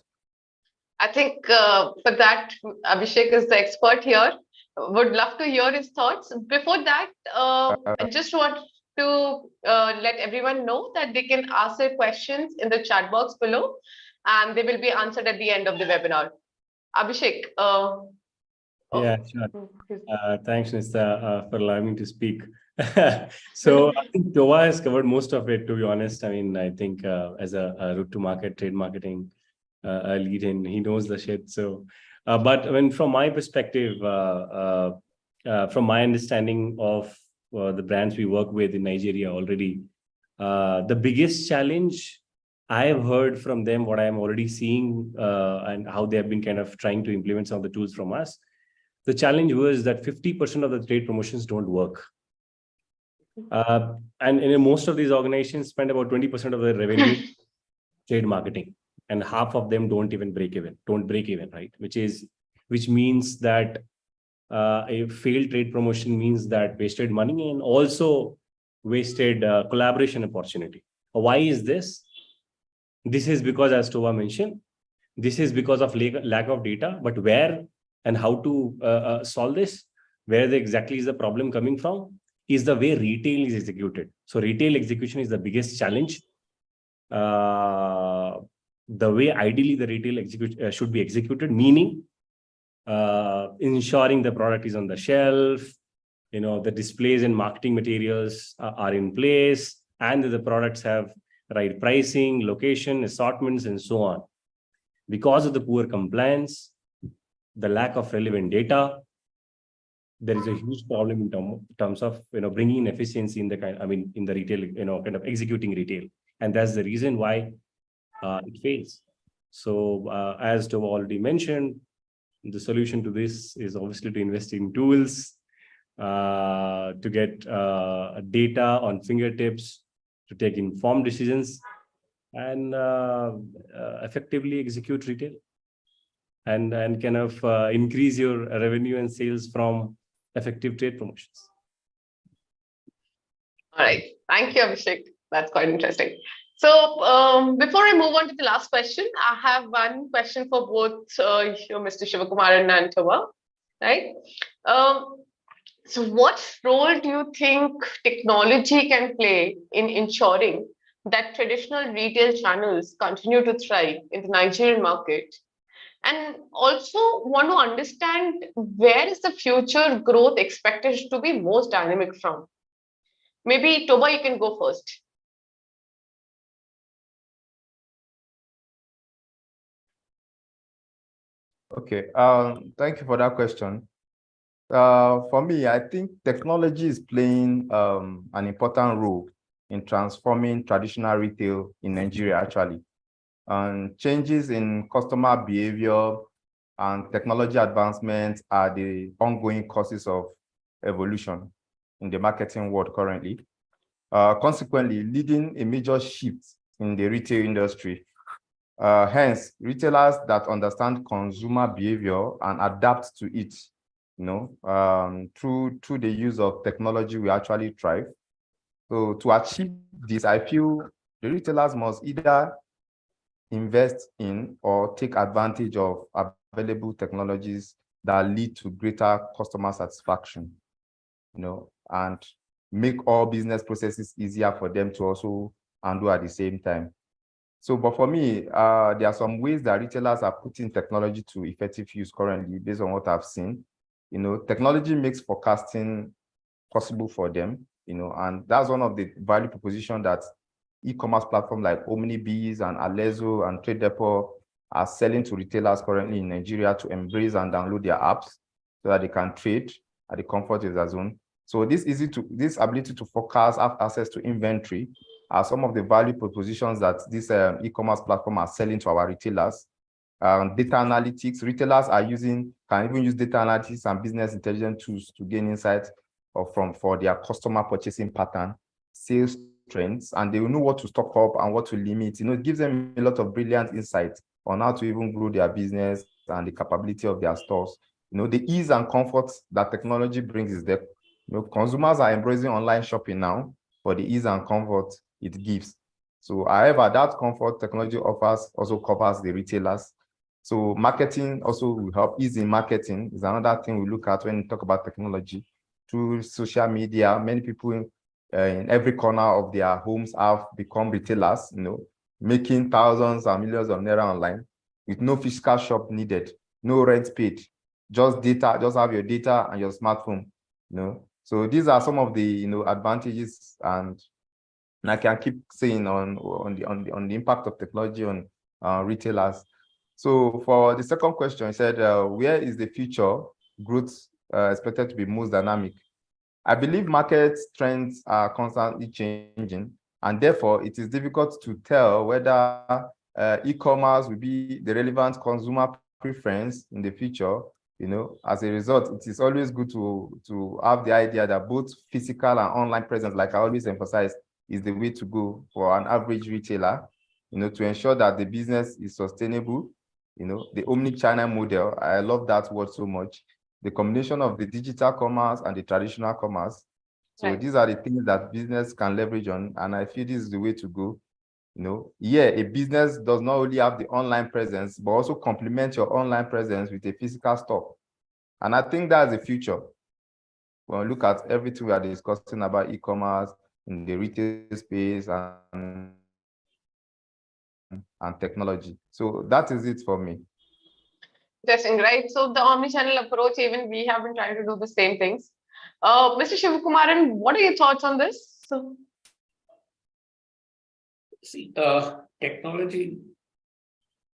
I think for that, Abhishek is the expert here. Would love to hear his thoughts. Before that, I just want to let everyone know that they can ask their questions in the chat box below, and they will be answered at the end of the webinar. Abhishek. Yeah, sure. Thanks, Nista, for allowing me to speak. So I think Tova has covered most of it, to be honest. I mean, I think as a route to market, trade marketing lead in, he knows the shit. So, but I mean, from my perspective, from my understanding of the brands we work with in Nigeria already, the biggest challenge I have heard from them, what I'm already seeing and how they have been kind of trying to implement some of the tools from us. The challenge was that 50% of the trade promotions don't work. And in most of these organizations spend about 20% of their revenue trade marketing, and half of them don't break even, right? Which means that a failed trade promotion means that wasted money and also wasted collaboration opportunity. Why is this? This is because, as Tova mentioned, this is because of lack of data, but where and how to solve this, where exactly is the problem coming from, is the way retail is executed. So retail execution is the biggest challenge. The way ideally the retail should be executed, meaning ensuring the product is on the shelf, the displays and marketing materials are in place, and the products have right pricing, location, assortments, and so on. Because of the poor compliance, the lack of relevant data, there is a huge problem in terms of bringing in efficiency in the retail, kind of executing retail, and that's the reason why it fails. So as Tova already mentioned, the solution to this is obviously to invest in tools, to get data on fingertips, to take informed decisions, and effectively execute retail. and kind of increase your revenue and sales from effective trade promotions. All right. Thank you, Abhishek. That's quite interesting. So before I move on to the last question, I have one question for both Mr. Shivakumaran and Tova, right? So what role do you think technology can play in ensuring that traditional retail channels continue to thrive in the Nigerian market? And also want to understand, where is the future growth expected to be most dynamic from? Maybe Toba, you can go first. Okay, thank you for that question. For me, I think technology is playing an important role in transforming traditional retail in Nigeria, actually. And changes in customer behavior and technology advancements are the ongoing causes of evolution in the marketing world currently. Consequently, leading a major shift in the retail industry. Hence, retailers that understand consumer behavior and adapt to it, through the use of technology, we actually thrive. So to achieve this, I feel the retailers must either invest in or take advantage of available technologies that lead to greater customer satisfaction, and make all business processes easier for them to also handle at the same time. So, but for me, there are some ways that retailers are putting technology to effective use currently, based on what I've seen. Technology makes forecasting possible for them, and that's one of the value proposition that e-commerce platforms like OmniBees and Alezo and Trade Depot are selling to retailers currently in Nigeria to embrace and download their apps so that they can trade at the comfort of their zone. So this ability to forecast, have access to inventory, are some of the value propositions that this e-commerce platform are selling to our retailers. Data analytics, retailers can even use data analytics and business intelligence tools to gain insights for their customer purchasing pattern, sales trends, and they will know what to stock up and what to limit. It gives them a lot of brilliant insights on how to even grow their business and the capability of their stores. The ease and comfort that technology brings is that consumers are embracing online shopping now for the ease and comfort it gives. So, however, that comfort technology offers also covers the retailers. So, marketing also will help. Ease in marketing is another thing we look at when we talk about technology. Through social media, many people in every corner of their homes have become retailers, making thousands and millions of naira online with no physical shop needed, no rent paid, just data, just have your data and your smartphone, So these are some of the advantages, and I can keep saying on the impact of technology on retailers. So for the second question, I said, where is the future growth expected to be most dynamic? I believe market trends are constantly changing, and therefore it is difficult to tell whether e-commerce will be the relevant consumer preference in the future. As a result, it is always good to have the idea that both physical and online presence, like I always emphasize, is the way to go for an average retailer, to ensure that the business is sustainable. The omni-channel model, I love that word so much. The combination of the digital commerce and the traditional commerce. So These are the things that business can leverage on, and I feel this is the way to go. A business does not only have the online presence, but also complement your online presence with a physical store. And I think that's the future. When we look at everything we are discussing about e-commerce in the retail space and technology. So that is it for me. Interesting, right? So the omni-channel approach, even we have been trying to do the same things. Mr. Shivakumaran, what are your thoughts on this? See, technology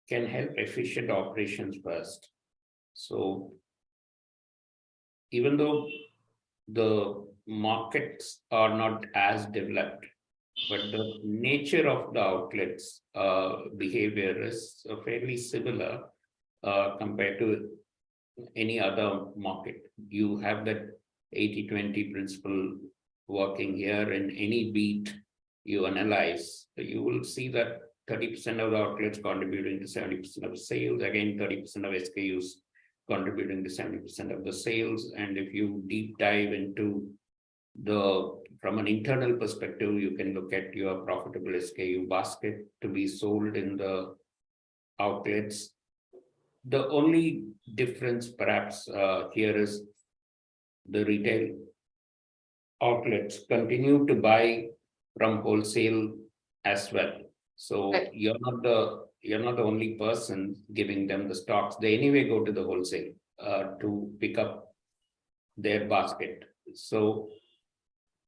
can help efficient operations first. So even though the markets are not as developed, but the nature of the outlets behavior is fairly similar compared to any other market. You have that 80-20 principle working here. In any beat you analyze, you will see that 30% of the outlets contributing to 70% of the sales, again 30% of SKUs contributing to 70% of the sales. And if you deep dive into from an internal perspective, you can look at your profitable SKU basket to be sold in the outlets. The only difference perhaps here is the retail outlets continue to buy from wholesale as well. So Right. you're not the only person giving them the stocks. They anyway go to the wholesale to pick up their basket. So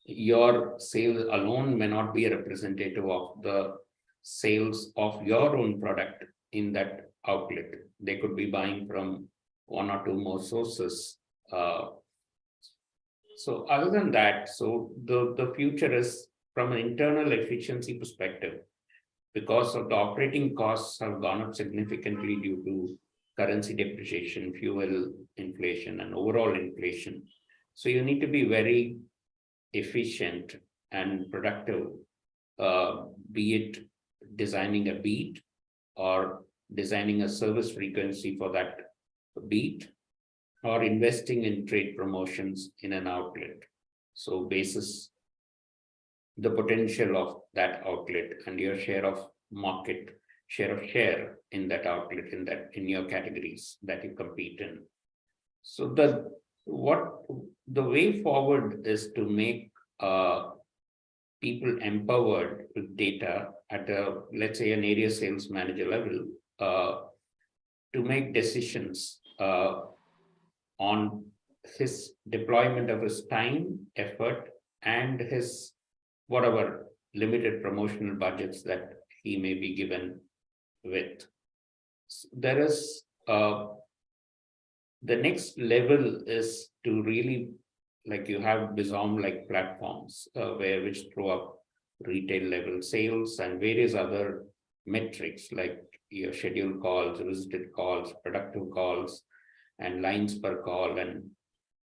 your sales alone may not be a representative of the sales of your own product in that outlet. They could be buying from one or two more sources. So other than that, so the future is from an internal efficiency perspective, because of the operating costs have gone up significantly due to currency depreciation, fuel inflation, and overall inflation. So you need to be very efficient and productive, be it designing a beat or designing a service frequency for that beat, or investing in trade promotions in an outlet. So basis the potential of that outlet and your share of market, share in that outlet, in your categories that you compete in. So the way forward is to make people empowered with data at a, let's say, an area sales manager level, to make decisions on his deployment of his time, effort, and his whatever limited promotional budgets that he may be given with. There is the next level is to really, like, you have BizOm like platforms which throw up retail level sales and various other metrics like your scheduled calls, visited calls, productive calls, and lines per call, and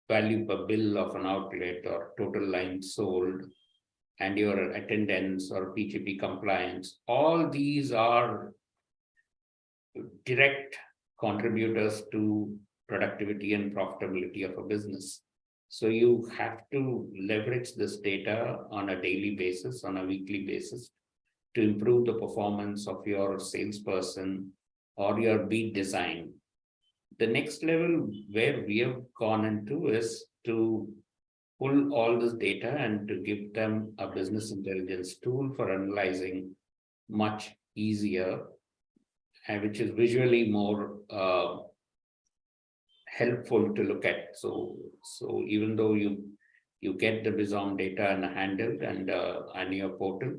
value per bill of an outlet, or total lines sold, and your attendance or PGP compliance. All these are direct contributors to productivity and profitability of a business. So you have to leverage this data on a daily basis, on a weekly basis, to improve the performance of your salesperson or your beat design. The next level where we have gone into is to pull all this data and to give them a business intelligence tool for analyzing much easier, and which is visually more helpful to look at. So even though you get the BizOm data and handled and your portal,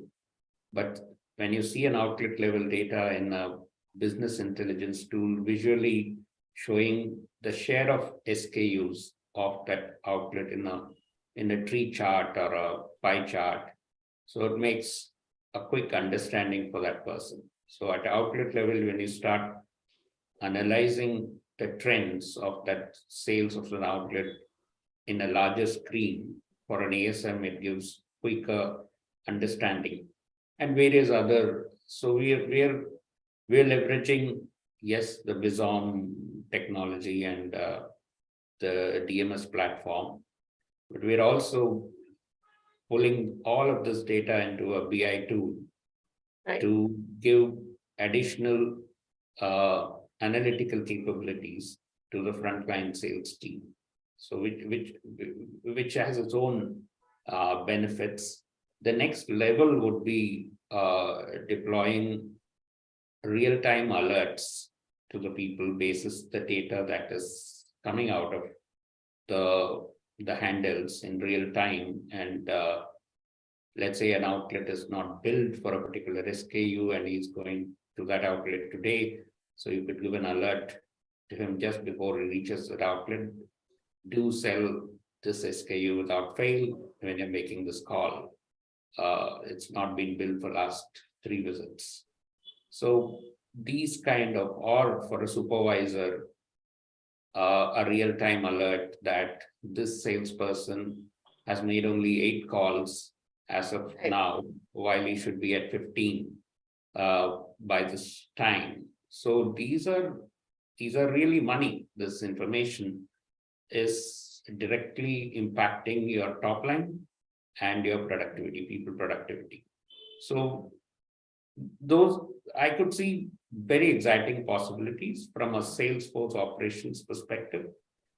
but when you see an outlet level data in a business intelligence tool visually showing the share of SKUs of that outlet in a tree chart or a pie chart, so it makes a quick understanding for that person. So at outlet level, when you start analyzing the trends of that sales of an outlet in a larger screen for an ASM, it gives quicker understanding and various other. So we're leveraging, yes, the BizOm technology and the DMS platform, but we're also pulling all of this data into a BI tool, Right. to give additional analytical capabilities to the frontline sales team. So which has its own benefits. The next level would be deploying real-time alerts to the people basis the data that is coming out of the handles in real time. And let's say an outlet is not built for a particular SKU and he's going to that outlet today. So you could give an alert to him just before he reaches that outlet. Do sell this SKU without fail when you're making this call. It's not been built for last 3 visits. So these kind of, or for a supervisor, a real-time alert that this salesperson has made only 8 calls as of now, while he should be at 15. by this time. So these are really money. This information is directly impacting your top line and your productivity, people productivity. So those, I could see very exciting possibilities from a sales force operations perspective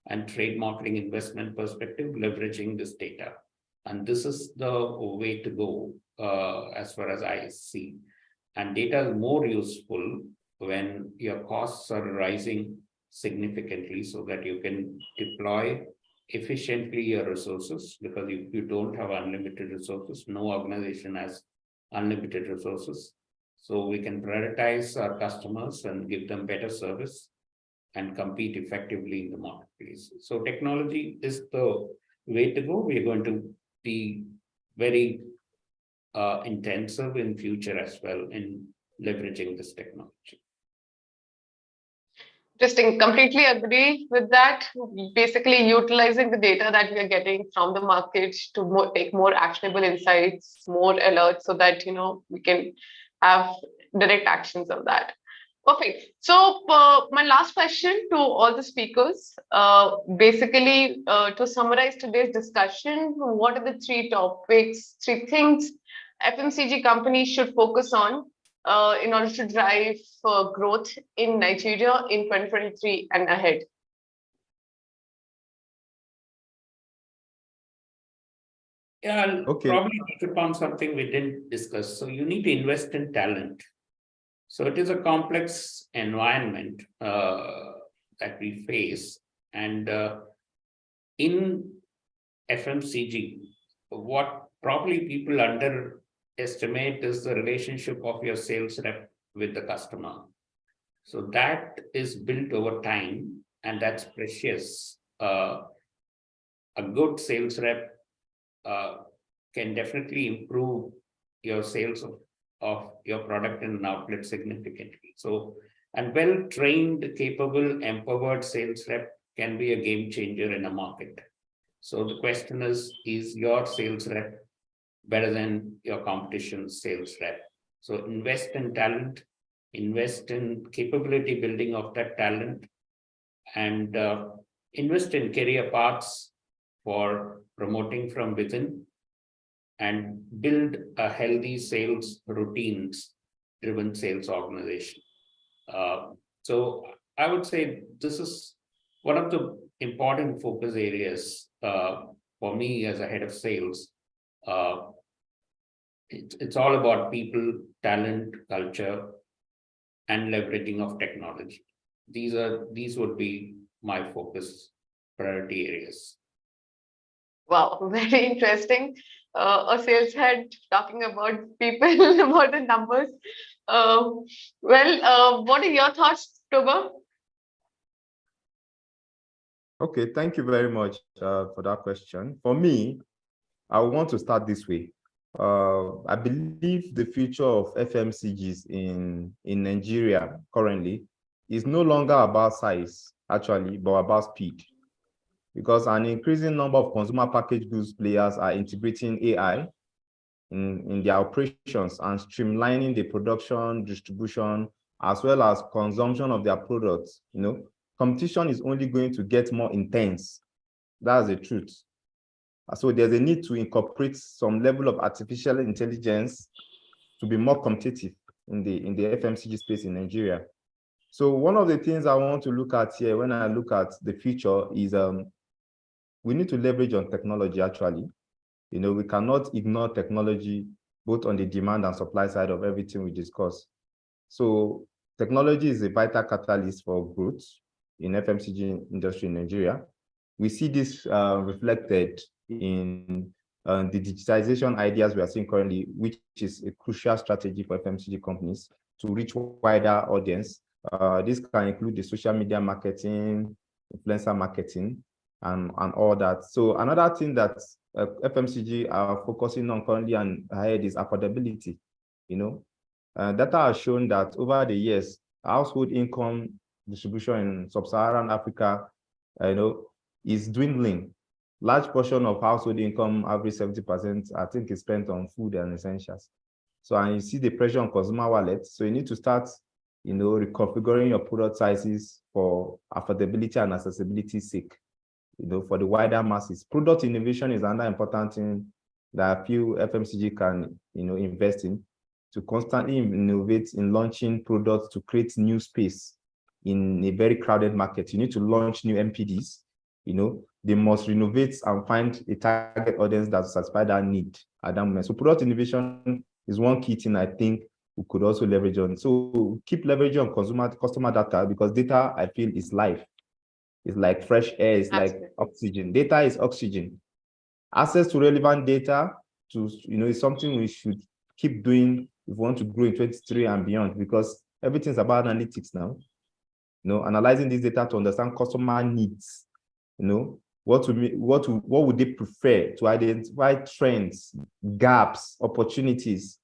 and trade marketing investment perspective, leveraging this data. And this is the way to go as far as I see. And data is more useful when your costs are rising significantly so that you can deploy efficiently your resources, because if you don't have unlimited resources, no organization has unlimited resources. So we can prioritize our customers and give them better service and compete effectively in the marketplace. So technology is the way to go. We're going to be very intensive in future as well in leveraging this technology. Interesting. Completely agree with that. Basically, utilizing the data that we are getting from the market to take more actionable insights, more alerts, so that we can have direct actions of that. Perfect. So my last question to all the speakers, basically to summarize today's discussion, what are the three topics, three things FMCG companies should focus on in order to drive growth in Nigeria in 2023 and ahead? Yeah, I'll Okay. probably touch upon something we didn't discuss. So you need to invest in talent. So it is a complex environment that we face. And in FMCG, what probably people underestimate is the relationship of your sales rep with the customer. So that is built over time, and that's precious. A good sales rep can definitely improve your sales of your product in an outlet significantly. So, and well-trained, capable, empowered sales rep can be a game changer in a market. So the question is your sales rep better than your competition's sales rep? So invest in talent, invest in capability building of that talent, and invest in career paths for promoting from within, and build a healthy sales routines driven sales organization. So I would say this is one of the important focus areas for me as a head of sales. It's all about people, talent, culture, and leveraging of technology. These would be my focus priority areas. Wow, very interesting. A sales head talking about people, about the numbers. What are your thoughts, Toba? Okay, thank you very much for that question. For me, I want to start this way. I believe the future of FMCGs in Nigeria currently is no longer about size, actually, but about speed. Because an increasing number of consumer packaged goods players are integrating AI in their operations and streamlining the production, distribution, as well as consumption of their products. Competition is only going to get more intense. That's the truth. So there's a need to incorporate some level of artificial intelligence to be more competitive in the FMCG space in Nigeria. So one of the things I want to look at here when I look at the future is we need to leverage on technology, actually. We cannot ignore technology both on the demand and supply side of everything we discuss. So technology is a vital catalyst for growth in FMCG industry in Nigeria. We see this reflected in the digitization ideas we are seeing currently, which is a crucial strategy for FMCG companies to reach wider audience. This can include the social media marketing, influencer marketing, and all that. So another thing that FMCG are focusing on currently and ahead is affordability. Data has shown that over the years, household income distribution in sub-Saharan Africa, is dwindling. Large portion of household income, average 70%, I think, is spent on food and essentials. So, and you see the pressure on consumer wallets. So you need to start, reconfiguring your product sizes for affordability and accessibility sake, for the wider masses. Product innovation is another important thing that I feel FMCG can, invest in, to constantly innovate in launching products to create new space in a very crowded market. You need to launch new MPDs. They must renovate and find a target audience that satisfy that need at that moment. So product innovation is one key thing I think we could also leverage on. So keep leveraging on customer data, because data, I feel, is life. It's like fresh air, it's like oxygen. Data is oxygen. Access to relevant data is something we should keep doing if we want to grow in 23 and beyond, because everything's about analytics now. Analyzing this data to understand customer needs, what would they prefer, to identify trends, gaps, opportunities,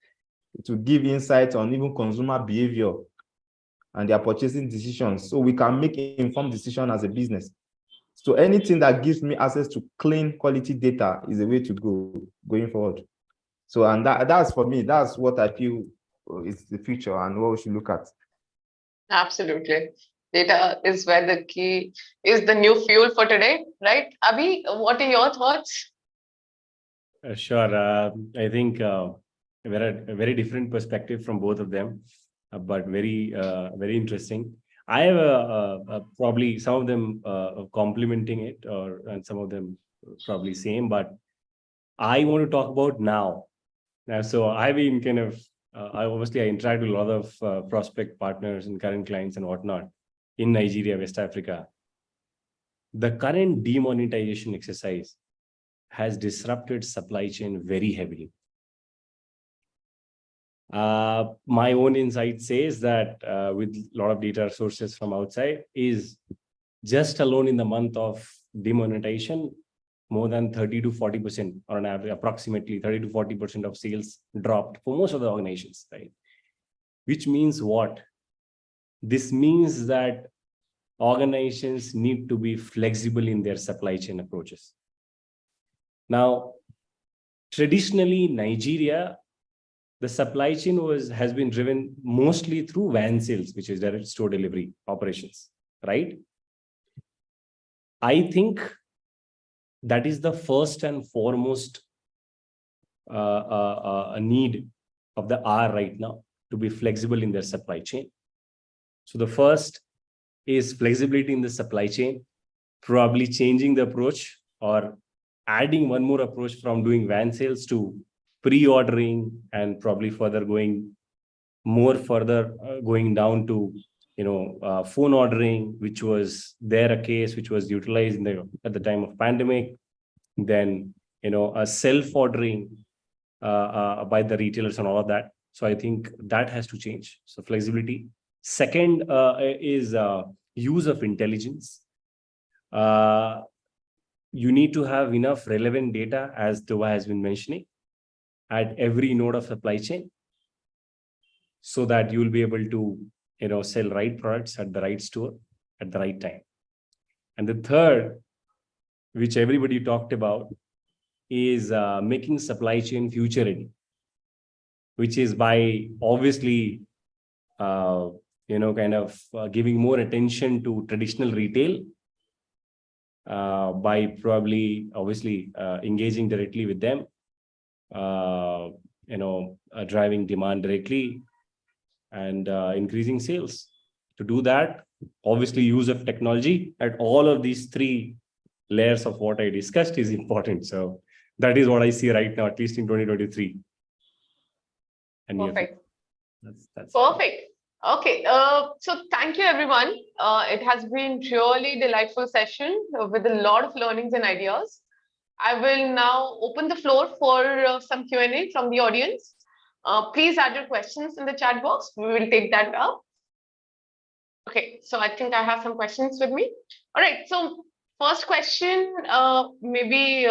to give insights on even consumer behavior and their purchasing decisions, so we can make informed decisions as a business. So anything that gives me access to clean quality data is a way to go going forward. So, and that's for me, that's what I feel is the future and what we should look at. Absolutely. Data is where the key is, the new fuel for today, right? Abhi, what are your thoughts? Sure. I think we're at a very different perspective from both of them, but very interesting. I have probably some of them complementing it, and some of them probably same, but I want to talk about now. So I've been kind of, I interact with a lot of prospect partners and current clients and whatnot in Nigeria, West Africa. The current demonetization exercise has disrupted supply chain very heavily. My own insight says that with a lot of data sources from outside, is just alone in the month of demonetization, more than 30 to 40% on an average, approximately 30 to 40% of sales dropped for most of the organizations, right? Which means what? This means that organizations need to be flexible in their supply chain approaches. Now, traditionally, Nigeria, the supply chain has been driven mostly through van sales, which is direct store delivery operations, right? I think that is the first and foremost a need of the hour right now, to be flexible in their supply chain. So the first is flexibility in the supply chain, probably changing the approach or adding one more approach from doing van sales to pre-ordering, and probably going down to phone ordering, which was a case which was utilized at the time of pandemic. Then a self-ordering by the retailers and all of that. So I think that has to change. So flexibility. Second is use of intelligence. You need to have enough relevant data, as Dua has been mentioning, at every node of supply chain, so that you will be able to sell right products at the right store at the right time. And the third, which everybody talked about, is making supply chain future ready, which is by obviously giving more attention to traditional retail, by probably engaging directly with them, driving demand directly, and increasing sales. To do that, obviously use of technology at all of these three layers of what I discussed is important. So that is what I see right now, at least in 2023. And perfect. That's perfect. Okay, so thank you, everyone. It has been really delightful session with a lot of learnings and ideas. I will now open the floor for some Q&A from the audience. Please add your questions in the chat box. We will take that up. Okay, so I think I have some questions with me. All right, so first question, maybe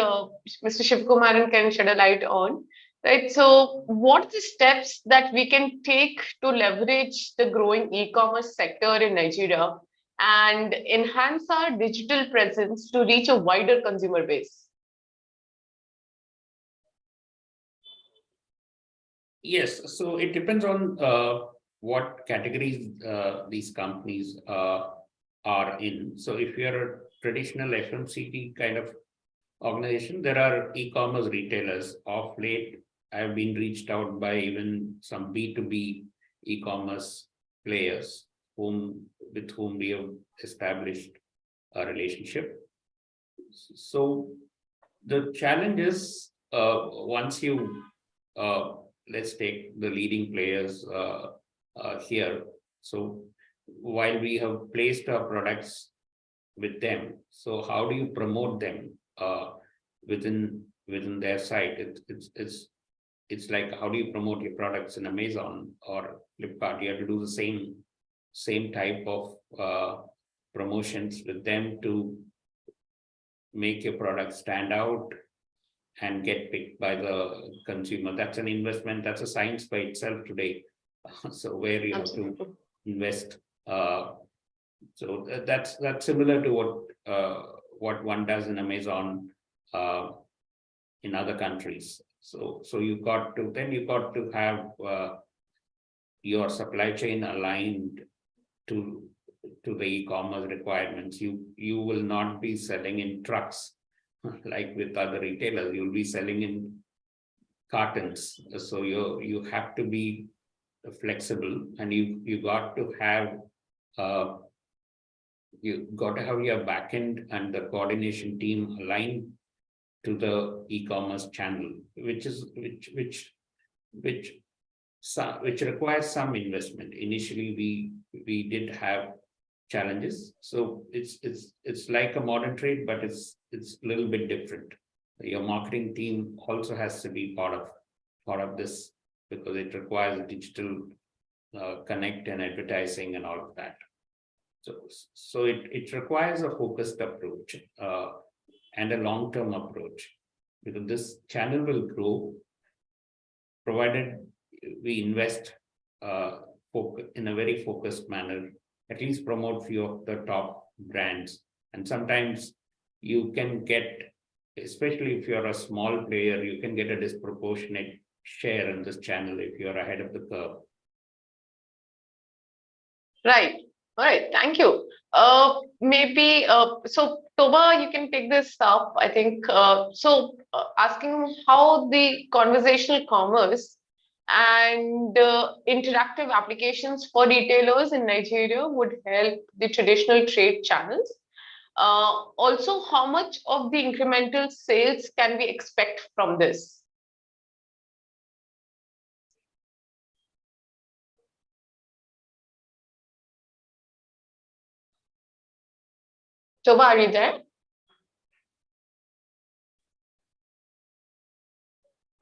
Mr. Shivkumaran can shed a light on. Right. So what are the steps that we can take to leverage the growing e-commerce sector in Nigeria and enhance our digital presence to reach a wider consumer base? Yes, so it depends on what categories these companies are in. So if you're a traditional FMCG kind of organization, there are e-commerce retailers. Of late, I've been reached out by even some B2B e-commerce players with whom we have established a relationship. So the challenge is once you let's take the leading players here. So while we have placed our products with them, so how do you promote them within their site? It's like, how do you promote your products in Amazon or Flipkart? You have to do the same type of promotions with them to make your product stand out and get picked by the consumer. That's an investment. That's a science by itself today. So where you have to invest. So that's similar to what one does in Amazon in other countries. So you got to have your supply chain aligned to the e-commerce requirements. You will not be selling in trucks like with other retailers. You'll be selling in cartons. So you have to be flexible, and you got to have your backend and the coordination team aligned to the e-commerce channel, which requires some investment. Initially, we did have challenges. So it's like a modern trade, but it's a little bit different. Your marketing team also has to be part of this, because it requires a digital connect and advertising and all of that. So it requires a focused approach and a long-term approach, because this channel will grow provided we invest in a very focused manner, at least promote few of the top brands. And sometimes you can get, especially if you're a small player, you can get a disproportionate share in this channel if you're ahead of the curve. Right. All right. Thank you. Maybe so Toba, you can pick this up. I think asking how the conversational commerce and interactive applications for retailers in Nigeria would help the traditional trade channels. Also, how much of the incremental sales can we expect from this? Toba, are you there?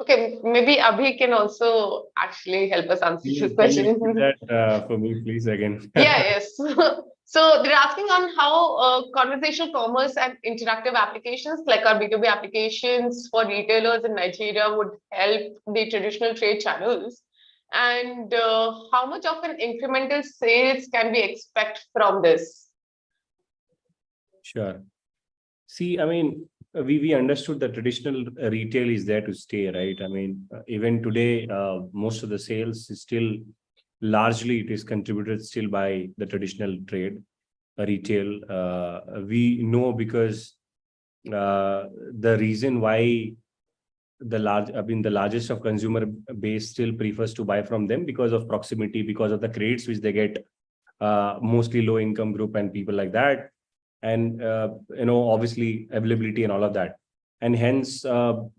Okay, maybe Abhi can also actually help us answer this question. Can you repeat that for me, please, again? Yes. So they're asking on how conversational commerce and interactive applications like our B2B applications for retailers in Nigeria would help the traditional trade channels, and how much of an incremental sales can we expect from this? Sure. See, I mean, we understood that traditional retail is there to stay, right? I mean, even today, most of the sales is still largely it is contributed still by the traditional trade, retail. We know because the reason why the largest of consumer base still prefers to buy from them because of proximity, because of the credits which they get, mostly low income group and people like that. And obviously availability and all of that, and hence it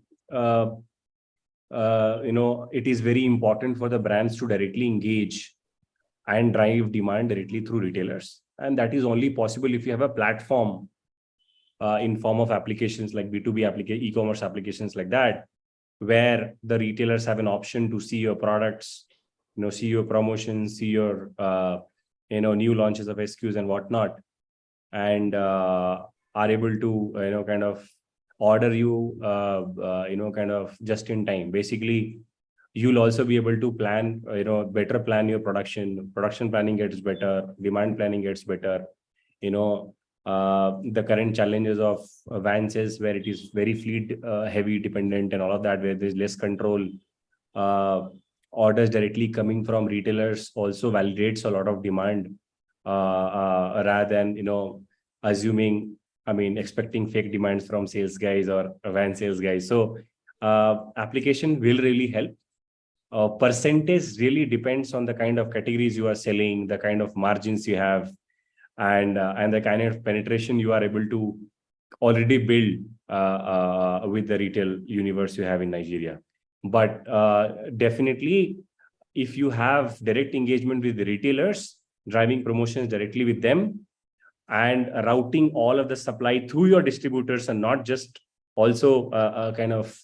is very important for the brands to directly engage and drive demand directly through retailers, and that is only possible if you have a platform in form of applications like B2B e-commerce applications like that, where the retailers have an option to see your products, see your promotions, see your new launches of SKUs and whatnot, and are able to kind of order you kind of just in time. Basically, you'll also be able to plan better plan your production planning gets better, demand planning gets better. The current challenges of vans where it is very fleet heavy dependent and all of that, where there's less control orders directly coming from retailers also validates a lot of demand, rather than, assuming, expecting fake demands from sales guys or van sales guys. So application will really help. Percentage really depends on the kind of categories you are selling, the kind of margins you have, and the kind of penetration you are able to already build with the retail universe you have in Nigeria. But definitely, if you have direct engagement with the retailers, driving promotions directly with them, and routing all of the supply through your distributors and not just also kind of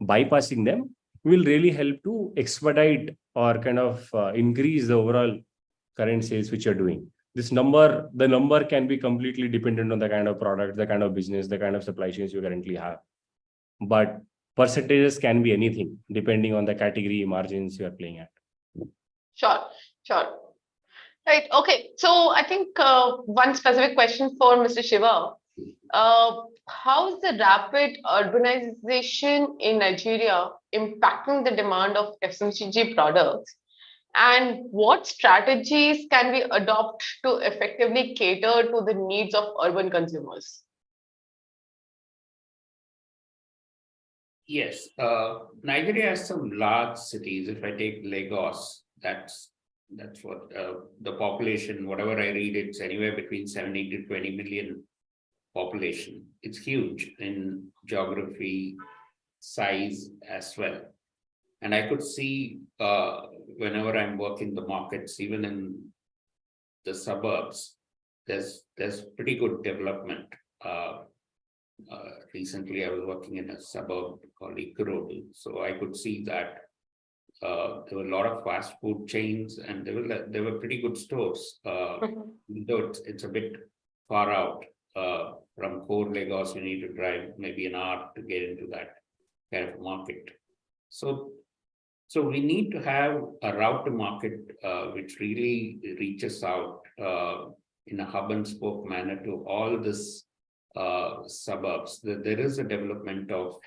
bypassing them, will really help to expedite or kind of increase the overall current sales which you're doing. The number can be completely dependent on the kind of product, the kind of business, the kind of supply chains you currently have. But percentages can be anything depending on the category margins you are playing at. Sure. Right. Okay. So I think one specific question for Mr. Shiva. How is the rapid urbanization in Nigeria impacting the demand of FMCG products? And what strategies can we adopt to effectively cater to the needs of urban consumers? Yes, Nigeria has some large cities. If I take Lagos, that's what the population, whatever I read, it's anywhere between 70 to 20 million population. It's huge in geography, size as well. And I could see whenever I'm working the markets, even in the suburbs, there's pretty good development. Recently, I was working in a suburb called Ikorodu, so I could see that there were a lot of fast food chains, and there were pretty good stores. Though it's a bit far out from core Lagos, you need to drive maybe an hour to get into that kind of market. So we need to have a route to market which really reaches out in a hub and spoke manner to all this suburbs. There is a development of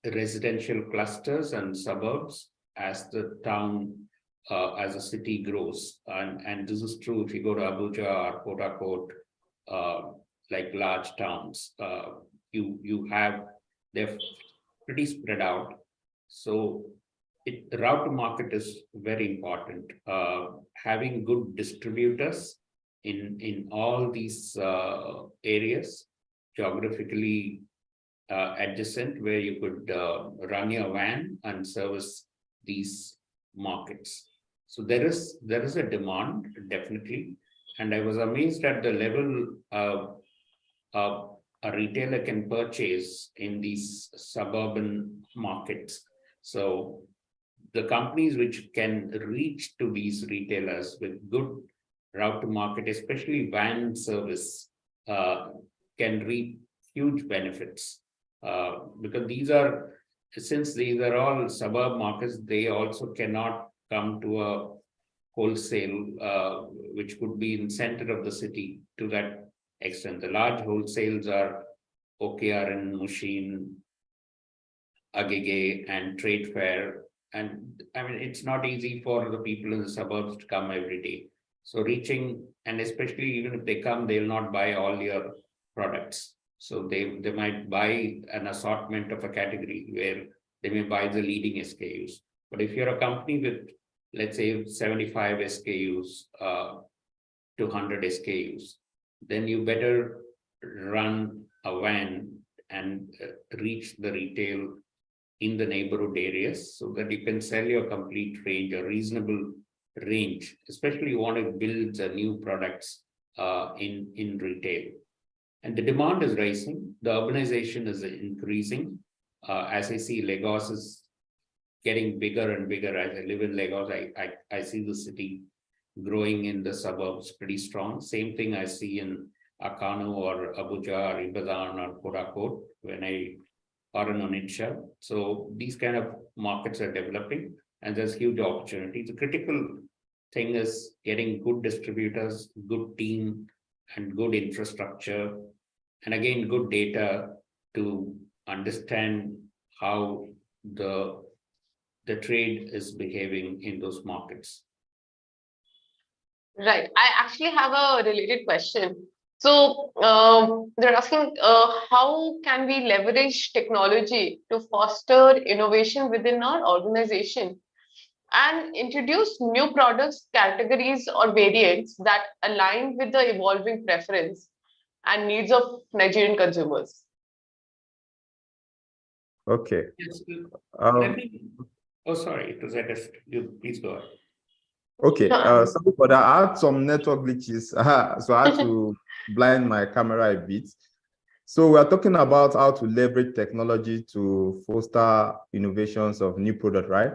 residential clusters and suburbs as the town, as a city grows. And this is true if you go to Abuja or Port Harcourt, like large towns, they're pretty spread out. So the route to market is very important. Having good distributors in all these areas, geographically adjacent, where you could run your van and service these markets. So there is a demand, definitely. And I was amazed at the level a retailer can purchase in these suburban markets. So the companies which can reach to these retailers with good route to market, especially van service, can reap huge benefits. Because since these are all suburb markets, they also cannot come to a wholesale, which could be in center of the city to that extent. The large wholesales are OKR and Mushin, Agege, and Trade Fair. And I mean, it's not easy for the people in the suburbs to come every day. So reaching, and especially even if they come, they'll not buy all your products. So they might buy an assortment of a category where they may buy the leading SKUs. But if you're a company with, let's say, 75 SKUs to 100 SKUs, then you better run a van and reach the retail in the neighborhood areas so that you can sell your complete range, a reasonable range, especially you want to build new products in retail. And the demand is rising, the urbanization is increasing. As I see, Lagos is getting bigger and bigger. As I live in Lagos, I see the city growing in the suburbs pretty strong. Same thing I see in Akano or Abuja or Ibadan or Port Harcourt when or in Onitsha. So these kind of markets are developing and there's huge opportunity. The critical thing is getting good distributors, good team, and good infrastructure, and again, good data to understand how the the trade is behaving in those markets. Right. I actually have a related question. So they're asking how can we leverage technology to foster innovation within our organization and introduce new products, categories, or variants that align with the evolving preference and needs of Nigerian consumers? Okay. Yes, Um, let me, oh, sorry, it was just you, please go ahead. Okay, No, sorry for that. I had some network glitches, so I had to blind my camera a bit. So we are talking about how to leverage technology to foster innovations of new product, right?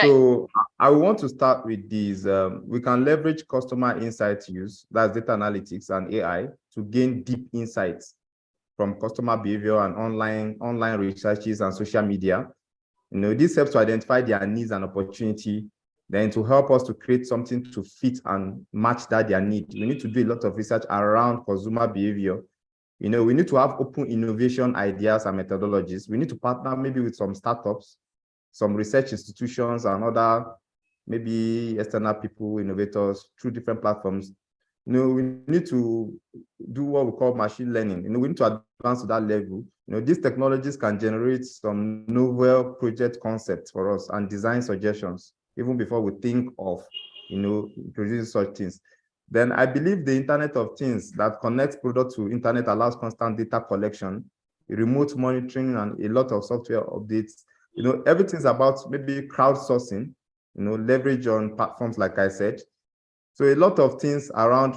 So I want to start with these. We can leverage customer insight use, that's data analytics and AI, to gain deep insights from customer behavior and online researches and social media. This helps to identify their needs and opportunity, then to help us to create something to fit and match their need. We need to do a lot of research around consumer behavior. We need to have open innovation ideas and methodologies. We need to partner maybe with some startups, some research institutions, and other maybe external people, innovators through different platforms. We need to do what we call machine learning. We need to advance to that level. These technologies can generate some novel project concepts for us and design suggestions even before we think of, producing such things. Then I believe the Internet of Things that connects product to internet allows constant data collection, remote monitoring, and a lot of software updates. Everything's about maybe crowdsourcing, leverage on platforms, like I said. So a lot of things around.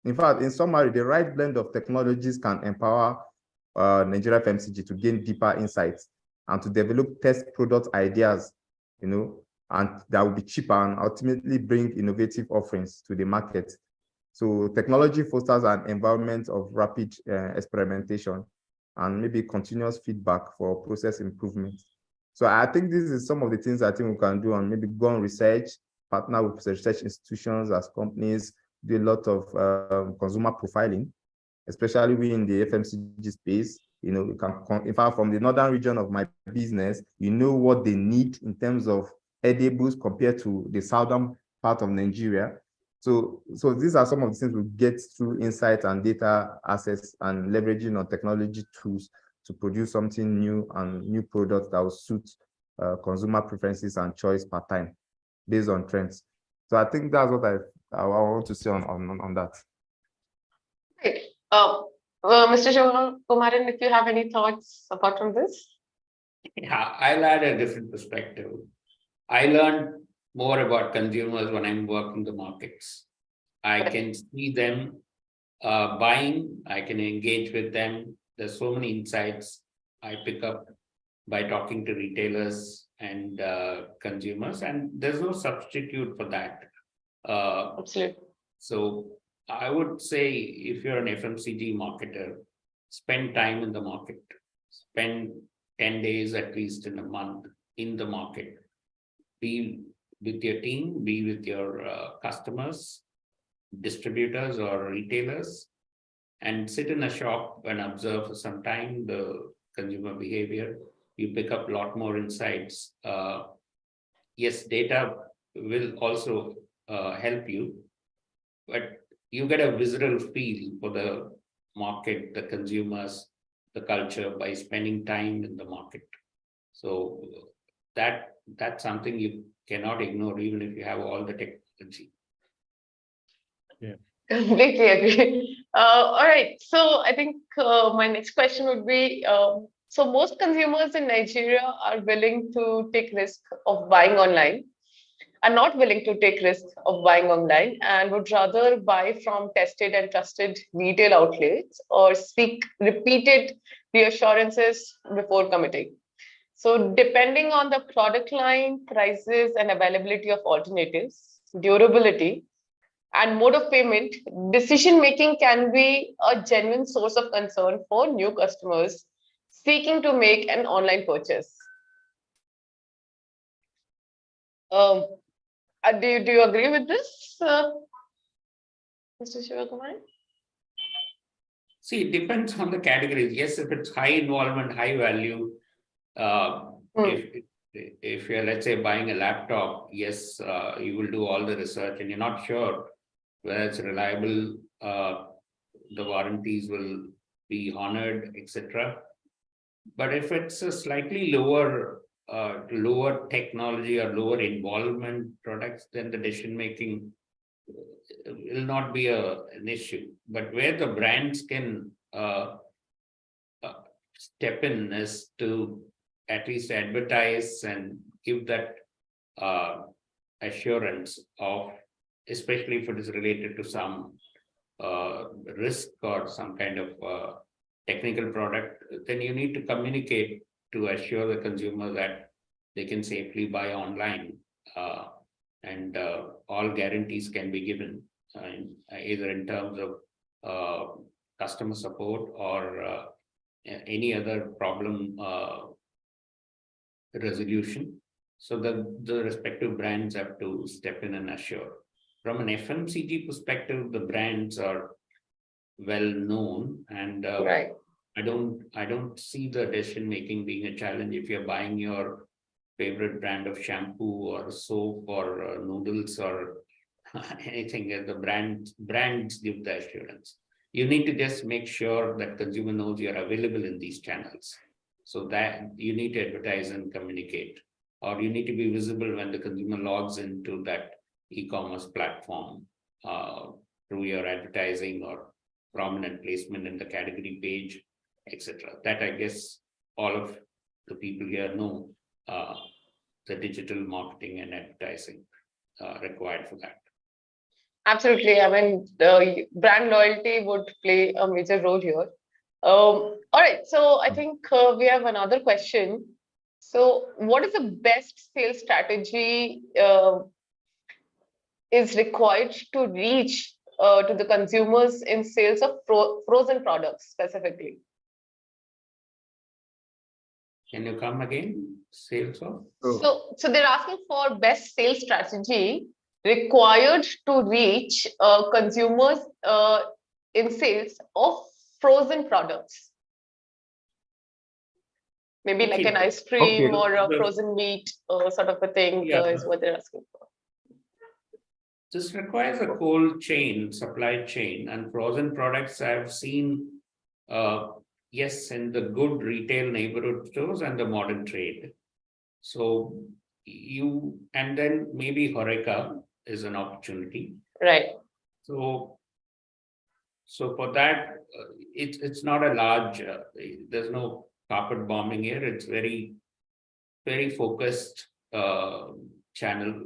In fact, in summary, the right blend of technologies can empower Nigeria FMCG to gain deeper insights and to develop test product ideas, and that will be cheaper and ultimately bring innovative offerings to the market. So technology fosters an environment of rapid experimentation and maybe continuous feedback for process improvement. So I think this is some of the things I think we can do, and maybe go on research, partner with research institutions as companies, do a lot of consumer profiling, especially we in the FMCG space. We can, in fact, from the northern region of my business, what they need in terms of edibles compared to the southern part of Nigeria. So these are some of the things we get through insight and data access and leveraging on technology tools to produce something new and new products that will suit consumer preferences and choice per time based on trends. So I think that's what I want to say on that. Right. Mr. Kumaran, if you have any thoughts apart from this? Yeah, I'll add a different perspective. I learned more about consumers when I'm working the markets. I can see them buying, I can engage with them. There's so many insights I pick up by talking to retailers and consumers, and there's no substitute for that. Absolutely. So I would say if you're an FMCG marketer, spend time in the market, spend 10 days at least in a month in the market. Be with your team, be with your customers, distributors or retailers, and sit in a shop and observe for some time the consumer behavior. You pick up a lot more insights. Yes, data will also help you, but you get a visceral feel for the market, the consumers, the culture by spending time in the market. So that's something you cannot ignore, even if you have all the technology. Yeah. Completely agree. All right. So I think my next question would be, so most consumers in Nigeria are willing to take risk of buying online, are not willing to take risk of buying online, and would rather buy from tested and trusted retail outlets or seek repeated reassurances before committing. So depending on the product line, prices, and availability of alternatives, durability, and mode of payment, decision-making can be a genuine source of concern for new customers seeking to make an online purchase. Do you agree with this, Mr. Shivakumar? See, it depends on the categories. Yes, if it's high involvement, high value, if if you're, let's say, buying a laptop, yes, you will do all the research and you're not sure whether it's reliable, the warranties will be honored, etc. But if it's a slightly lower technology or lower involvement products, then the decision making will not be an issue. But where the brands can step in is to at least advertise and give that assurance of, especially if it is related to some risk or some kind of technical product, then you need to communicate to assure the consumer that they can safely buy online, and all guarantees can be given, either in terms of customer support or any other problem resolution. So the respective brands have to step in and assure. From an FMCG perspective, the brands are well known, and Right. I don't see the decision making being a challenge if you're buying your favorite brand of shampoo or soap or noodles or anything. The brands give the assurance. You need to just make sure that consumer knows you're available in these channels, so that you need to advertise and communicate, or you need to be visible when the consumer logs into that e-commerce platform through your advertising or prominent placement in the category page, etc. That, I guess, all of the people here know the digital marketing and advertising required for that. Absolutely. I mean, the brand loyalty would play a major role here. All right. So I think we have another question. So what is the best sales strategy is required to reach to the consumers in sales of frozen products specifically? Can you come again? Sales of? So they're asking for best sales strategy required to reach consumers in sales of frozen products. Maybe like an ice cream or a frozen meat sort of a thing is what they're asking for. This requires a cold chain, supply chain, and frozen products I've seen, yes, in the good retail neighborhood stores and the modern trade. So and then maybe HoReCa is an opportunity. Right. So for that, it's not a large, there's no carpet bombing here. It's very, very focused channel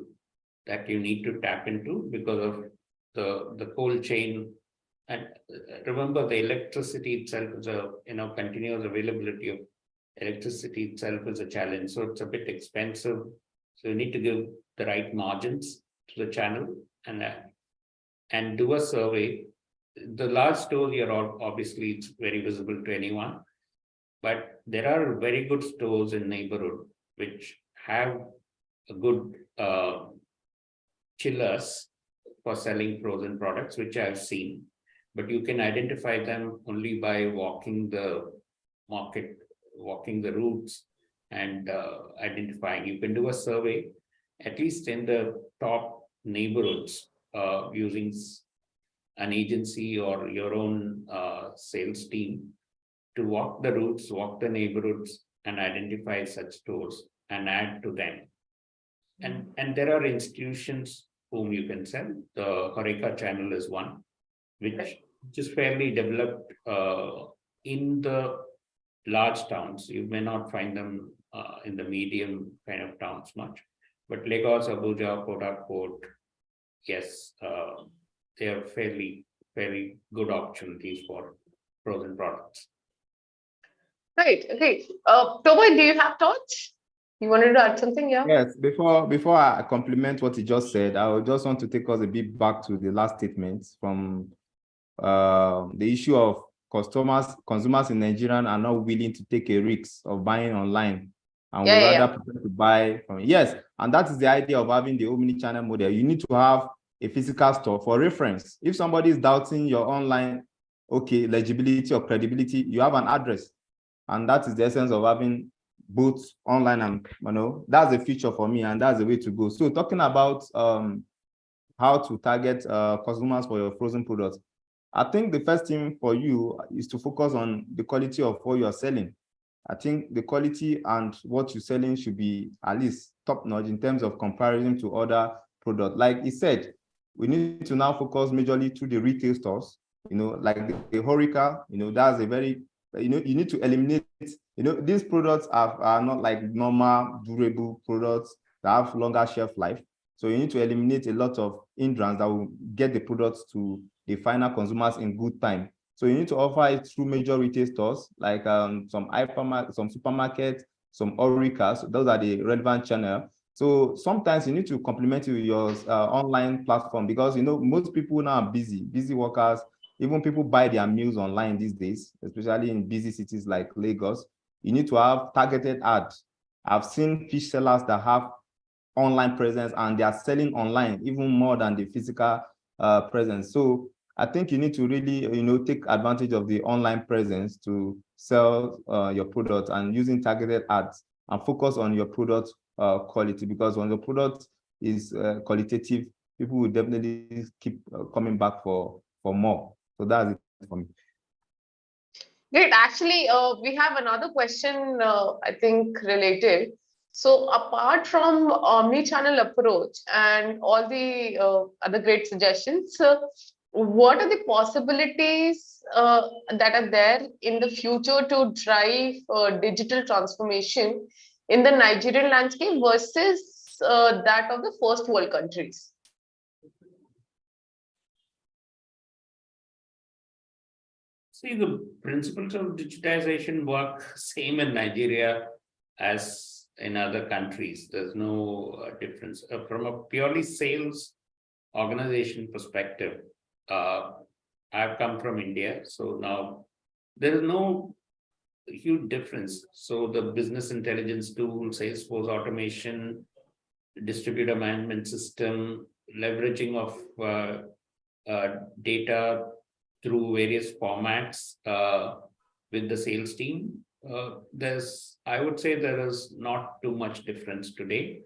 that you need to tap into because of the cold chain. And remember, the electricity itself is continuous availability of electricity itself is a challenge. So it's a bit expensive. So you need to give the right margins to the channel and do a survey. The large stores here, obviously, it's very visible to anyone. But there are very good stores in neighborhood which have a good chillers for selling frozen products, which I've seen. But you can identify them only by walking the market, walking the routes, and identifying. You can do a survey, at least in the top neighborhoods, using an agency or your own sales team to walk the routes, walk the neighborhoods, and identify such stores and add to them. And there are institutions whom you can sell. The HoReCa channel is one, which is fairly developed in the large towns. You may not find them in the medium kind of towns much, but Lagos, Abuja, Port Harcourt, yes, they are fairly good opportunities for frozen products. Right. Okay. Toba, do you have thoughts? You wanted to add something, yeah? Yes, before I compliment what he just said, I would just want to take us a bit back to the last statement from the issue of consumers in Nigeria are not willing to take a risk of buying online and would rather prefer to buy from. Yes, and that is the idea of having the omni-channel model. You need to have a physical store for reference. If somebody is doubting your online, legibility or credibility, you have an address. And that is the essence of having both online and, that's the future for me, and that's the way to go. So talking about how to target consumers for your frozen products, I think the first thing for you is to focus on the quality of what you are selling. I think the quality and what you're selling should be at least top notch in terms of comparison to other products. Like he said, we need to now focus majorly to the retail stores, like the Horeca, that's a very, you need to eliminate, these products are not like normal durable products that have longer shelf life. So you need to eliminate a lot of hindrance that will get the products to the final consumers in good time. So you need to offer it through major retail stores like some hypermarket, some supermarkets, some Horecas. So those are the relevant channel. So sometimes you need to complement it with your online platform, because most people now are busy workers. Even people buy their meals online these days, especially in busy cities like Lagos. You need to have targeted ads. I've seen fish sellers that have online presence and they are selling online even more than the physical presence. So I think you need to really, take advantage of the online presence to sell your product, and using targeted ads, and focus on your product quality, because when the product is qualitative, people will definitely keep coming back for more. So that's it for me. Great. Actually, we have another question, I think, related. So apart from omni-channel approach and all the other great suggestions, what are the possibilities that are there in the future to drive digital transformation in the Nigerian landscape versus that of the first world countries? See, the principles of digitization work same in Nigeria as in other countries. There's no difference. From a purely sales organization perspective, I've come from India, so now there is no huge difference. So the business intelligence tool, Salesforce automation, distributor management system, leveraging of data through various formats with the sales team. I would say there is not too much difference today.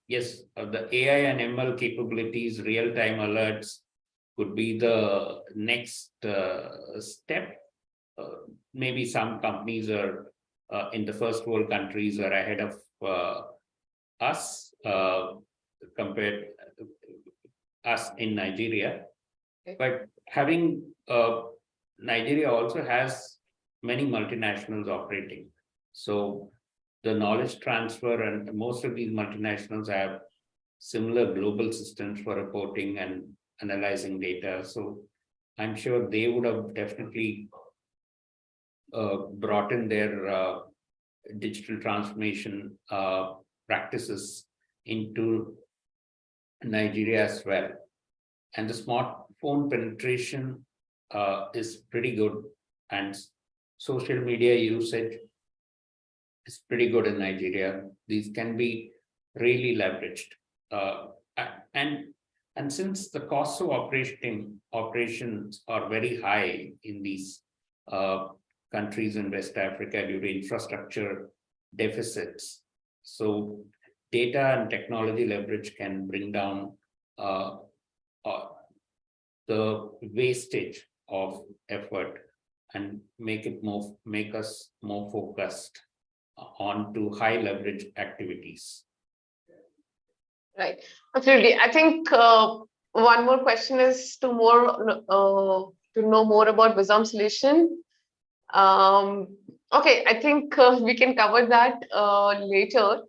Yes, the AI and ML capabilities, real-time alerts could be the next step. Maybe some companies are in the first world countries are ahead of us compared us in Nigeria. But having Nigeria also has many multinationals operating. So the knowledge transfer, and most of these multinationals have similar global systems for reporting and analyzing data. So I'm sure they would have definitely brought in their digital transformation practices into Nigeria as well. And the smartphone penetration is pretty good, and social media usage is pretty good in Nigeria. These can be really leveraged. And since the costs of operations are very high in these countries in West Africa due to infrastructure deficits, so data and technology leverage can bring down the wastage of effort and make us more focused onto high leverage activities. Right, absolutely. I think one more question is to know more about Wisdom Solution. Okay, I think we can cover that later.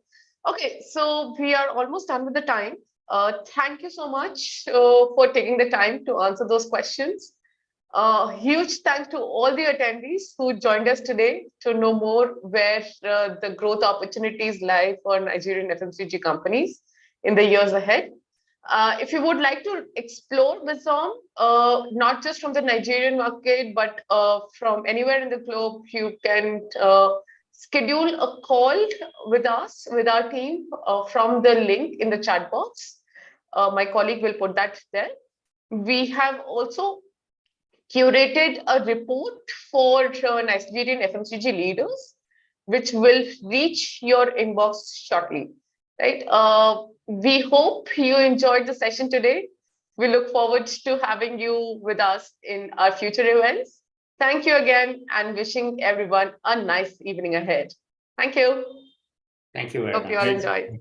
Okay, so we are almost done with the time. Thank you so much for taking the time to answer those questions. Huge thanks to all the attendees who joined us today to know more where the growth opportunities lie for Nigerian FMCG companies in the years ahead. If you would like to explore Wisdom, not just from the Nigerian market, but from anywhere in the globe, you can schedule a call with us, with our team, from the link in the chat box. My colleague will put that there. We have also curated a report for Nigerian FMCG leaders. which will reach your inbox shortly. Right? We hope you enjoyed the session today. We look forward to having you with us in our future events. Thank you again and wishing everyone a nice evening ahead. Thank you. Thank you very Hope much. you all enjoy.